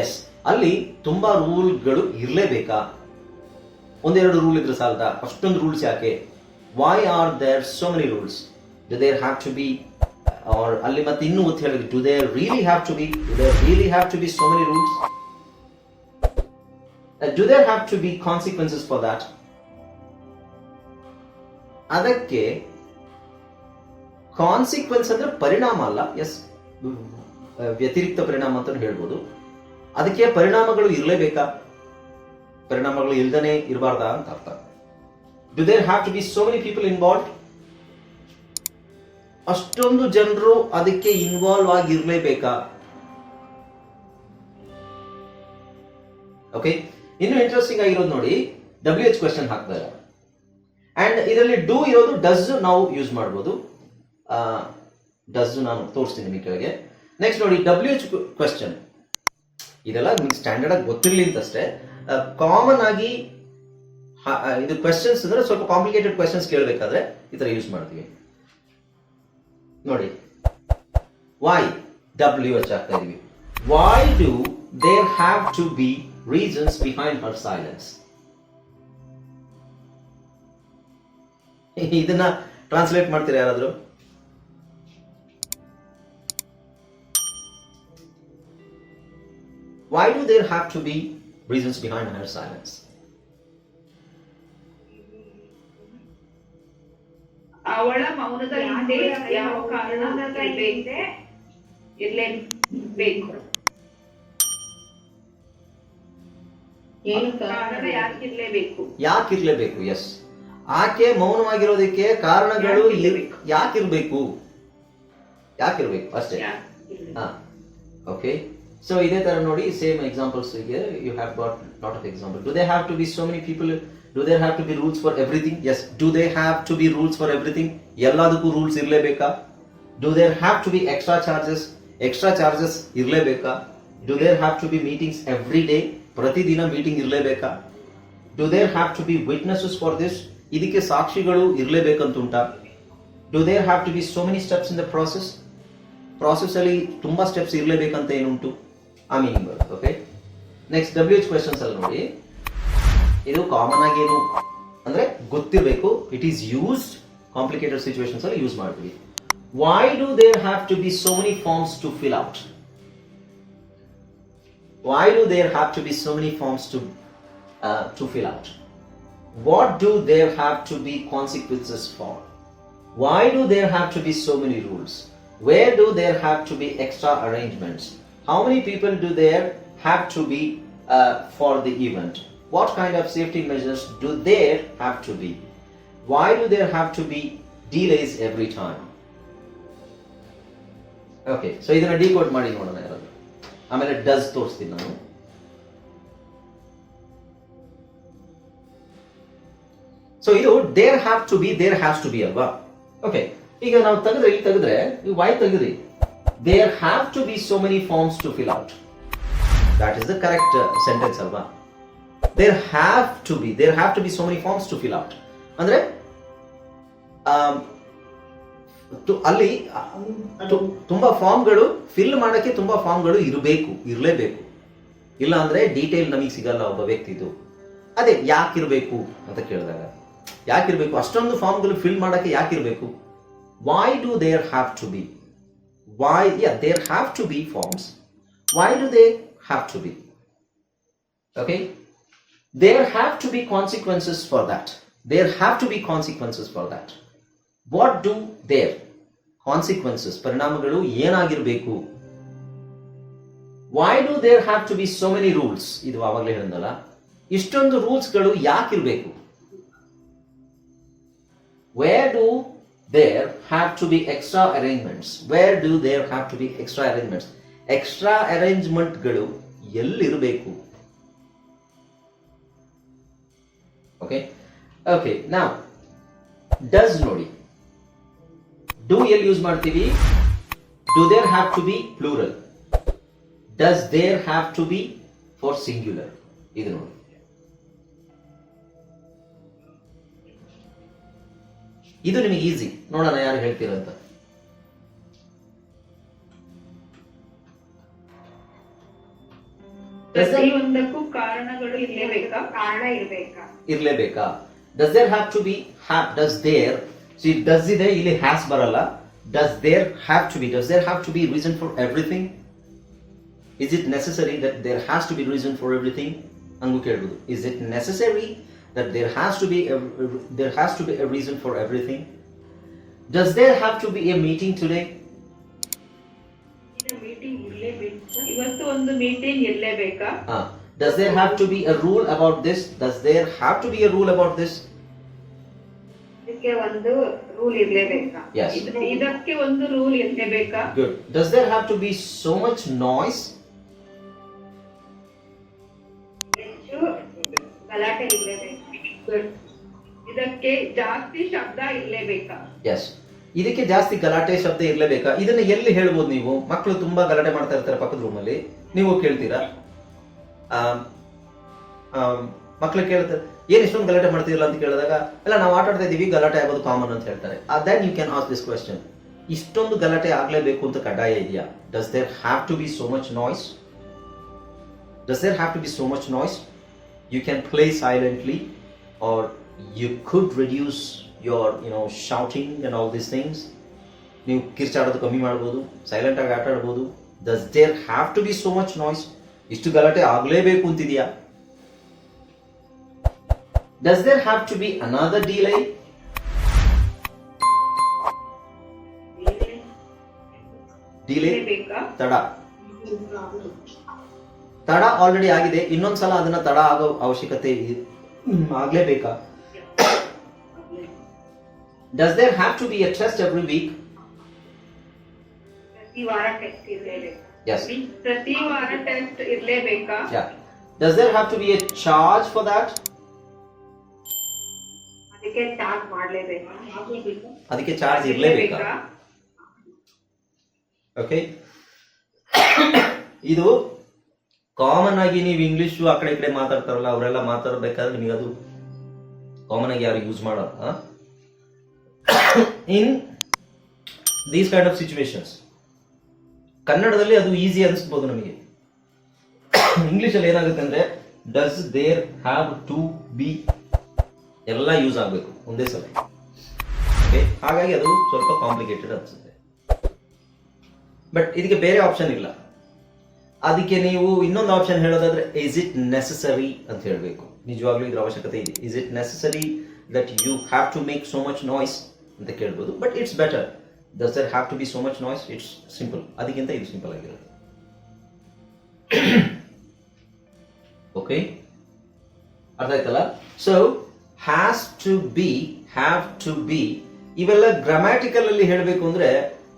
S, ಅಲ್ಲಿ ತುಂಬಾ ರೂಲ್ಗಳು ಇರಲೇಬೇಕಾ? ಒಂದೆರಡು rule ಇದ್ರೆ ಸಾಲದ? ಅಷ್ಟೊಂದು ರೂಲ್ಸ್ ಯಾಕೆ? Why are there so many rules? Do there have to be, or ಅಲ್ಲಿ ಮತ್ತೆ ಇನ್ನೂ ಒತ್ತು ಹೇಳಿದ್ರೆ do there really have to be, do there really have to be so many rules? Do there have to be consequences for that? ಅದಕ್ಕೆ consequence ಅಂದ್ರೆ ಪರಿಣಾಮ ಅಲ್ಲ, S, ವ್ಯತಿರಿಕ್ತ ಪರಿಣಾಮ ಅಂತ ಹೇಳ್ಬೋದು. ಅದಕ್ಕೆ ಪರಿಣಾಮಗಳು ಇರಲೇಬೇಕಾ? ಪರಿಣಾಮಗಳು ಇಲ್ದನೆ ಇರಬಾರ್ದಾ ಅಂತ ಅರ್ಥ. Do there have to be so many people involve? ಅಷ್ಟೊಂದು ಜನರು ಅದಕ್ಕೆ ಇನ್ವಾಲ್ವ್ ಆಗಿರ್ಲೇಬೇಕಾ? ಓಕೆ, ಇನ್ನು ಇಂಟ್ರೆಸ್ಟಿಂಗ್ ಆಗಿರೋದು ನೋಡಿ, WH ಕ್ವೆಶ್ಚನ್ ಹಾಕ್ತಾರೆ ಅಂಡ್ ಇದರಲ್ಲಿ ಡೂ ಇರೋದು ಡಸ್ ನಾವು ಯೂಸ್ ಮಾಡ್ಬೋದು. ಡಸ್ ನಾನು ತೋರಿಸ್ತೀನಿ ನಿಮಗೆ ಕೆಳಗೆ. ನೆಕ್ಸ್ಟ್ ನೋಡಿ WH ಕ್ವೆಶ್ಚನ್, ಇದೆಲ್ಲ ನಿಮ್ಗೆ ಸ್ಟ್ಯಾಂಡರ್ಡ್ ಆಗಿ ಗೊತ್ತಿರಲಿ ಅಂತಷ್ಟೇ. ಕಾಮನ್ ಆಗಿ ಇದು ಕ್ವೆಶ್ಚನ್ಸ್ ಅಂದ್ರೆ ಸ್ವಲ್ಪ ಕಾಂಪ್ಲಿಕೇಟೆಡ್ ಕ್ವೆಶ್ಚನ್ಸ್ ಕೇಳಬೇಕಾದ್ರೆ ಈ ತರ ಯೂಸ್ ಮಾಡ್ತೀವಿ ನೋಡಿ. ವೈ WH ಆಗ್ತಾ ಇದೀವಿ. Why do there have to be reasons behind her silence? ಇದನ್ನ ಟ್ರಾನ್ಸ್ಲೇಟ್ ಮಾಡ್ತೀರಾ ಯಾರಾದ್ರೂ? Why do there have to be reasons behind her silence? ಅವಳ ಮೌನದ ಹಿಂದೆ ಯಾವ ಕಾರಣ ಇರಲೇಬೇಕು? ಏನು ಕಾರಣ ಯಾಕಿರ್ಲೇಬೇಕು? ಯಾಕಿರ್ಲೇಬೇಕು? ಎಸ್, ಆಕೆ ಮೌನವಾಗಿರೋದಕ್ಕೆ ಕಾರಣಗಳು ಯಾಕಿರ್ಬೇಕು? ಯಾಕಿರ್ಬೇಕು ಅಷ್ಟೇ. ಓಕೆ, ಸೊ ಇದೇ ತರ ನೋಡಿ, same examples here you have got lot of examples. Do there have to be so many people? Do there have to be rules for everything? Yes. Do they have to be rules for everything? ಎಲ್ಲದಕ್ಕೂ rules ಇರಲೇಬೇಕಾ? Do there have to be extra charges? Extra charges ಇರಲೇಬೇಕಾ? Do there have to be meetings every day? ಪ್ರತಿದಿನ meeting ಇರಲೇಬೇಕಾ? Do there have to be witnesses for this? ಇದಕ್ಕೆ ಸಾಕ್ಷಿಗಳು ಇರಲೇಬೇಕಂತುಂಟಾ? Do there have to be so many steps in the process? Process ಅಲ್ಲಿ ತುಂಬಾ steps ಇರಲೇಬೇಕಂತ ಏನುಂಟು? ಆ meaning ಬರುತ್ತೆ. Okay, next WH questions ಅಲ್ಲಿ ನೋಡಿ, ಇದು ಕಾಮನ್ ಆಗಿ ಏನು ಅಂದ್ರೆ ಗೊತ್ತಿರಬೇಕು. It is used complicated situations ಅಲ್ಲಿ ಯೂಸ್ ಮಾಡ್ತೀವಿ. Why do there have to be so many forms to fill out? Why do there have to be so many forms to fill out? What do there have to be consequences for? Why do there have to be so many rules? Where do there have to be extra arrangements? How many people do there have to be for the event? What kind of safety measures do there have to be? Why do there have to be delays every time? Okay, so ಇದನ್ನ decode ಮಾಡಿ ನೋಡೋಣ ಯಾರಾದ್ರೂ. ಆಮೇಲೆ does ತೋರಿಸ್ತೀನಿ ನಾನು. So ಇದು there have to be, there has to be ಅಲ್ವಾ? Okay, ಈಗ ನಾವು ತೆಗೆದ್ರೆ ವೈ ತೆಗೆದ್ರಿ, there have to be so many forms to fill out. That is the correct sentence ಅಲ್ವಾ? There have to be so many forms to fill out ಅಂದ್ರೆ ಅಲ್ಲಿ ತುಂಬಾ ಫಾರ್ಮ್ಗಳು ಫಿಲ್ ಮಾಡಕ್ಕೆ ತುಂಬಾ ಫಾರ್ಮ್ಗಳು ಇರಲೇಬೇಕು. ಇಲ್ಲ ಅಂದ್ರೆ ಡೀಟೇಲ್ ನಮಗೆ ಸಿಗಲ್ಲ ಒಬ್ಬ ವ್ಯಕ್ತಿದು. ಅದೇ ಯಾಕಿರ್ಬೇಕು ಅಂತ ಕೇಳಿದಾಗ, ಯಾಕಿರ್ಬೇಕು ಅಷ್ಟೊಂದು ಫಾರ್ಮ್ಗಳು ಫಿಲ್ ಮಾಡಕ್ಕೆ? ಯಾಕಿರ್ಬೇಕು? Why do there have to be? Why there have to be forms. Why do they have to be? Okay, there have to be consequences for that. There have to be consequences for that. What do there consequences, ಪರಿಣಾಮಗಳು ಏನಾಗಿರ್ಬೇಕು? Why do there have to be so many rules? ಇದು ಆವಾಗಲೇ ಹೇಳಿದ್ನಲ್ಲ, ಇಷ್ಟೊಂದು ರೂಲ್ಸ್ಗಳು ಯಾಕಿರ್ಬೇಕು? Where do there have to be extra arrangements? Where do there have to be extra arrangements? Extra ಅರೇಂಜ್ಮೆಂಟ್ಗಳು ಎಲ್ಲಿರಬೇಕು? ಓಕೆ ಓಕೆ, ನಾವು ಡಸ್ ನೋಡಿ, ಡೂ ಎಲ್ಲಿ ಯೂಸ್ ಮಾಡ್ತೀವಿ? Do there have to be plural. Does there have to be for singular. ಇದು ನೋಡಿ, ಇದು ನಿಮಗೆ ಈಸಿ. ನೋಡೋಣ ಯಾರು ಹೇಳ್ತೀರಂತ. ಪ್ರತಿಯೊಂದಕ್ಕೂ ಕಾರಣಗಳು ಇರಲೇಬೇಕಾ? ಕಾರಣ ಇರ್ಬೇಕಾ? ಇರ್ಲೇಬೇಕಾ? Does there have to be, does there, does ಇದೆ, ಇಲ್ಲಿ ಹ್ಯಾಸ್ ಬರಲ್ಲ. Does there have to be, does there have to be reason for everything? Is it necessary that there has to be reason for everything? ಹಂಗೂ ಕೇಳ್ಬೋದು. Is it necessary that there has to be a reason for everything? Does there have to be a meeting today? Meeting ಇರಲೇಬೇಕು. ಇವತ್ತು ಒಂದು meeting ಇರಲೇಬೇಕಾ? Does there have to be a rule about this? Does there have to be a rule about this? ಇದಕ್ಕೆ ಒಂದು rule ಇರ್ಲೇಬೇಕಾ? Yes. ಇದಕ್ಕೆ ಒಂದು rule ಇರಲೇಬೇಕಾ? Good. Does there have to be so much noise? ಹೆಚ್ಚು ಗಲಾಟೆ ಇರ್ಲೇಬೇಕಾ? ಇದಕ್ಕೆ ಜಾಸ್ತಿ ಶಬ್ದ ಇರಲೇಬೇಕಾ? Yes. ಇದಕ್ಕೆ ಜಾಸ್ತಿ ಗಲಾಟೆ ಶಬ್ದ ಇರಲೇಬೇಕಾ? ಇದನ್ನ ಎಲ್ಲಿ ಹೇಳ್ಬೋದು ನೀವು? ಮಕ್ಕಳು ತುಂಬಾ ಗಲಾಟೆ ಮಾಡ್ತಾ ಇರ್ತಾರೆ ಪಕ್ಕದ ರೂಮಲ್ಲಿ, ನೀವು ಕೇಳ್ತೀರಾ? ಮಕ್ಕಳು ಕೇಳ್ತಾರೆ, ಏನ್ ಇಷ್ಟೊಂದು ಗಲಾಟೆ ಮಾಡ್ತಿದಿಲ್ಲ ಅಂತ ಕೇಳಿದಾಗ, ಎಲ್ಲ ನಾವು ಆಟ ಆಡ್ತಾ ಇದೀವಿ, ಗಲಾಟೆ ಆಗೋದು ಕಾಮನ್ ಅಂತ ಹೇಳ್ತಾರೆ. Then you can ask this question, ಇಷ್ಟೊಂದು ಗಲಾಟೆ ಆಗ್ಲೇಬೇಕು ಅಂತ ಕಡ್ಡಾಯ ಇದೆಯಾ? Does there have to be so much noise? Does there have to be so much noise? You can play silently, or you could reduce your shouting and all these things. ನೀವು ಕಿರ್ಚಾಡೋದು ಕಮ್ಮಿ ಮಾಡ್ಬೋದು, silent ಆಗಿ ಆಟ ಆಡ್ಬೋದು. Does there have to be so much noise? ಇಷ್ಟು ಗಲಾಟೆ ಆಗ್ಲೇಬೇಕು ಅಂತಿದೆಯಾ? Does there have to be another delay? Delay? ತಡ already ಆಗಿದೆ, ಇನ್ನೊಂದ್ಸಲ ಅದನ್ನ ತಡ ಆಗೋ ಅವಶ್ಯಕತೆ ಆಗ್ಲೇಬೇಕಾ? Does there have to be a test every week? ಪ್ರತಿ ವಾರ ಟೆಸ್ಟ್ ಇರ್ಲೇಬೇಕಾ? Yes. ಪ್ರತಿ ವಾರ test ಇರಲೇಬೇಕಾ? Yeah. Does there have to be a charge for that? ಅದಕ್ಕೆ ಚಾರ್ಜ್ ಮಾಡ್ಲೇಬೇಕಾ? ಅದಕ್ಕೆ ಚಾರ್ಜ್ ಇರಲೇಬೇಕಾ? ಓಕೆ. ಇದು ಕಾಮನ್ ಆಗಿ ನೀವು ಇಂಗ್ಲಿಷ್ ಆ ಕಡೆ ಈ ಕಡೆ ಮಾತಾಡ್ತಾರಲ್ಲ, ಅವರೆಲ್ಲ ಮಾತಾಡ್ಬೇಕಾದ್ರೆ ನಿಮಗೆ ಅದು ಕಾಮನ್ ಆಗಿ ಯಾರು ಯೂಸ್ ಮಾಡಲ್ಲ. In these kind of situations ಕನ್ನಡದಲ್ಲಿ ಅದು ಈಸಿ ಅನಿಸ್ಬೋದು ನಮಗೆ. ಇಂಗ್ಲಿಷ್ ಅಲ್ಲಿ ಏನಾಗುತ್ತೆ ಅಂದ್ರೆ, does there have to be ಎಲ್ಲ ಯೂಸ್ ಆಗಬೇಕು ಒಂದೇ ಸಲ. ಓಕೆ, ಹಾಗಾಗಿ ಅದು ಸ್ವಲ್ಪ ಕಾಂಪ್ಲಿಕೇಟೆಡ್ ಅನ್ಸುತ್ತೆ. ಬಟ್ ಇದಕ್ಕೆ ಬೇರೆ ಆಪ್ಷನ್ ಇಲ್ಲ. ಅದಕ್ಕೆ ನೀವು ಇನ್ನೊಂದು ಆಪ್ಷನ್ ಹೇಳೋದಾದ್ರೆ, ಇಸ್ ಇಟ್ ನೆಸೆಸರಿ ಅಂತ ಹೇಳಬೇಕು. ನಿಜವಾಗ್ಲೂ ಇದ್ರ ಅವಶ್ಯಕತೆ ಇದೆ. Is it necessary that you have to make so much noise ಅಂತ ಕೇಳ್ಬೋದು. But it's better. Does there have to be so much noise? It's simple. ಅದಕ್ಕಿಂತ ಇದು ಸಿಂಪಲ್ ಆಗಿರುತ್ತೆ. ಓಕೆ, ಅರ್ಥ ಆಯ್ತಲ್ಲ? So has to be, have to be, ಇವೆಲ್ಲ grammatical ಅಲ್ಲಿ ಹೇಳಬೇಕು ಅಂದ್ರೆ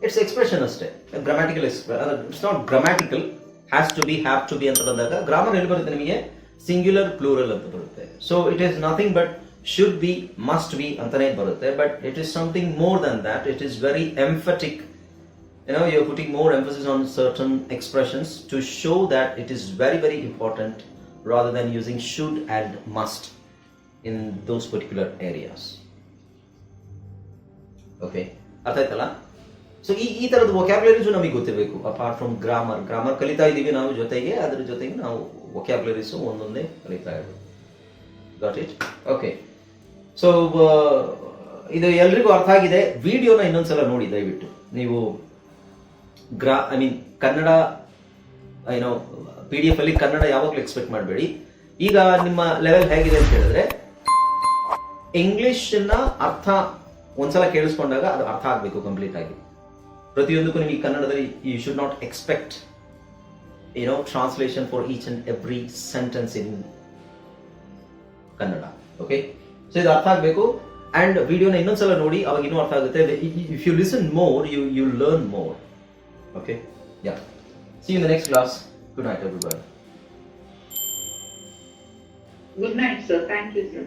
ಇಟ್ಸ್ ಎಕ್ಸ್ಪ್ರೆಷನ್ ಅಷ್ಟೇ. Grammatical it's not grammatical. Has to be, have to be ಅಂತ ಬಂದಾಗ ಗ್ರಾಮರ್ ಎಲ್ಲಿ ಬರುತ್ತೆ ನಿಮಗೆ? ಸಿಂಗ್ಯುಲರ್ ಪ್ಲೂರಲ್ ಅಂತ ಬರುತ್ತೆ. So it is nothing but should be, must be ಅಂತಾನೆ ಬರುತ್ತೆ. But it is something more than that. It is very emphatic. You're putting more emphasis on certain expressions to show that it is very, very important, rather than using should and must in those particular areas. Okay, ಅರ್ಥ ಆಯ್ತಲ್ಲ? So ಈ ತರದ ವೊಕ್ಯಾಬ್ಯುಲರೀಸು ನಮಗೆ ಗೊತ್ತಿರಬೇಕು. Apart from grammar ಕಲಿತಾ ಇದ್ದೀವಿ ನಾವು, ಜೊತೆಗೆ ಅದ್ರ ಜೊತೆಗೆ ನಾವು ವೊಕ್ಯಾಬ್ಯುಲರೀಸು ಒಂದೊಂದೇ ಕಲಿತಾ ಇದ್ದೀವಿ. Got it? ಓಕೆ. ಸೊ ಇದು ಎಲ್ರಿಗೂ ಅರ್ಥ ಆಗಿದೆ. ವಿಡಿಯೋನ ಇನ್ನೊಂದ್ಸಲ ನೋಡಿ ದಯವಿಟ್ಟು. ನೀವು ಕನ್ನಡ PDF ಅಲ್ಲಿ ಕನ್ನಡ ಯಾವಾಗಲೂ ಎಕ್ಸ್ಪೆಕ್ಟ್ ಮಾಡಬೇಡಿ. ಈಗ ನಿಮ್ಮ ಲೆವೆಲ್ ಹೇಗಿದೆ ಅಂತ ಹೇಳಿದ್ರೆ, ಇಂಗ್ಲಿಷ್ ನ ಅರ್ಥ ಒಂದ್ಸಲ ಕೇಳಿಸ್ಕೊಂಡಾಗ ಅದು ಅರ್ಥ ಆಗ್ಬೇಕು ಕಂಪ್ಲೀಟ್ ಆಗಿ. ಪ್ರತಿಯೊಂದಕ್ಕೂ ನಿಮಗೆ ಕನ್ನಡದಲ್ಲಿ you should not expect translation for each and every sentence in Kannada. Okay, so ಇದು ಅರ್ಥ ಆಗ್ಬೇಕು. ಅಂಡ್ ವಿಡಿಯೋನ ಇನ್ನೊಂದ್ಸಲ ನೋಡಿ, ಅವಾಗ ಇನ್ನೂ ಅರ್ಥ ಆಗುತ್ತೆ. If you listen more, you learn more. Okay, yeah. See you in the next class. Good night, everybody. Good night, sir. Thank you, sir.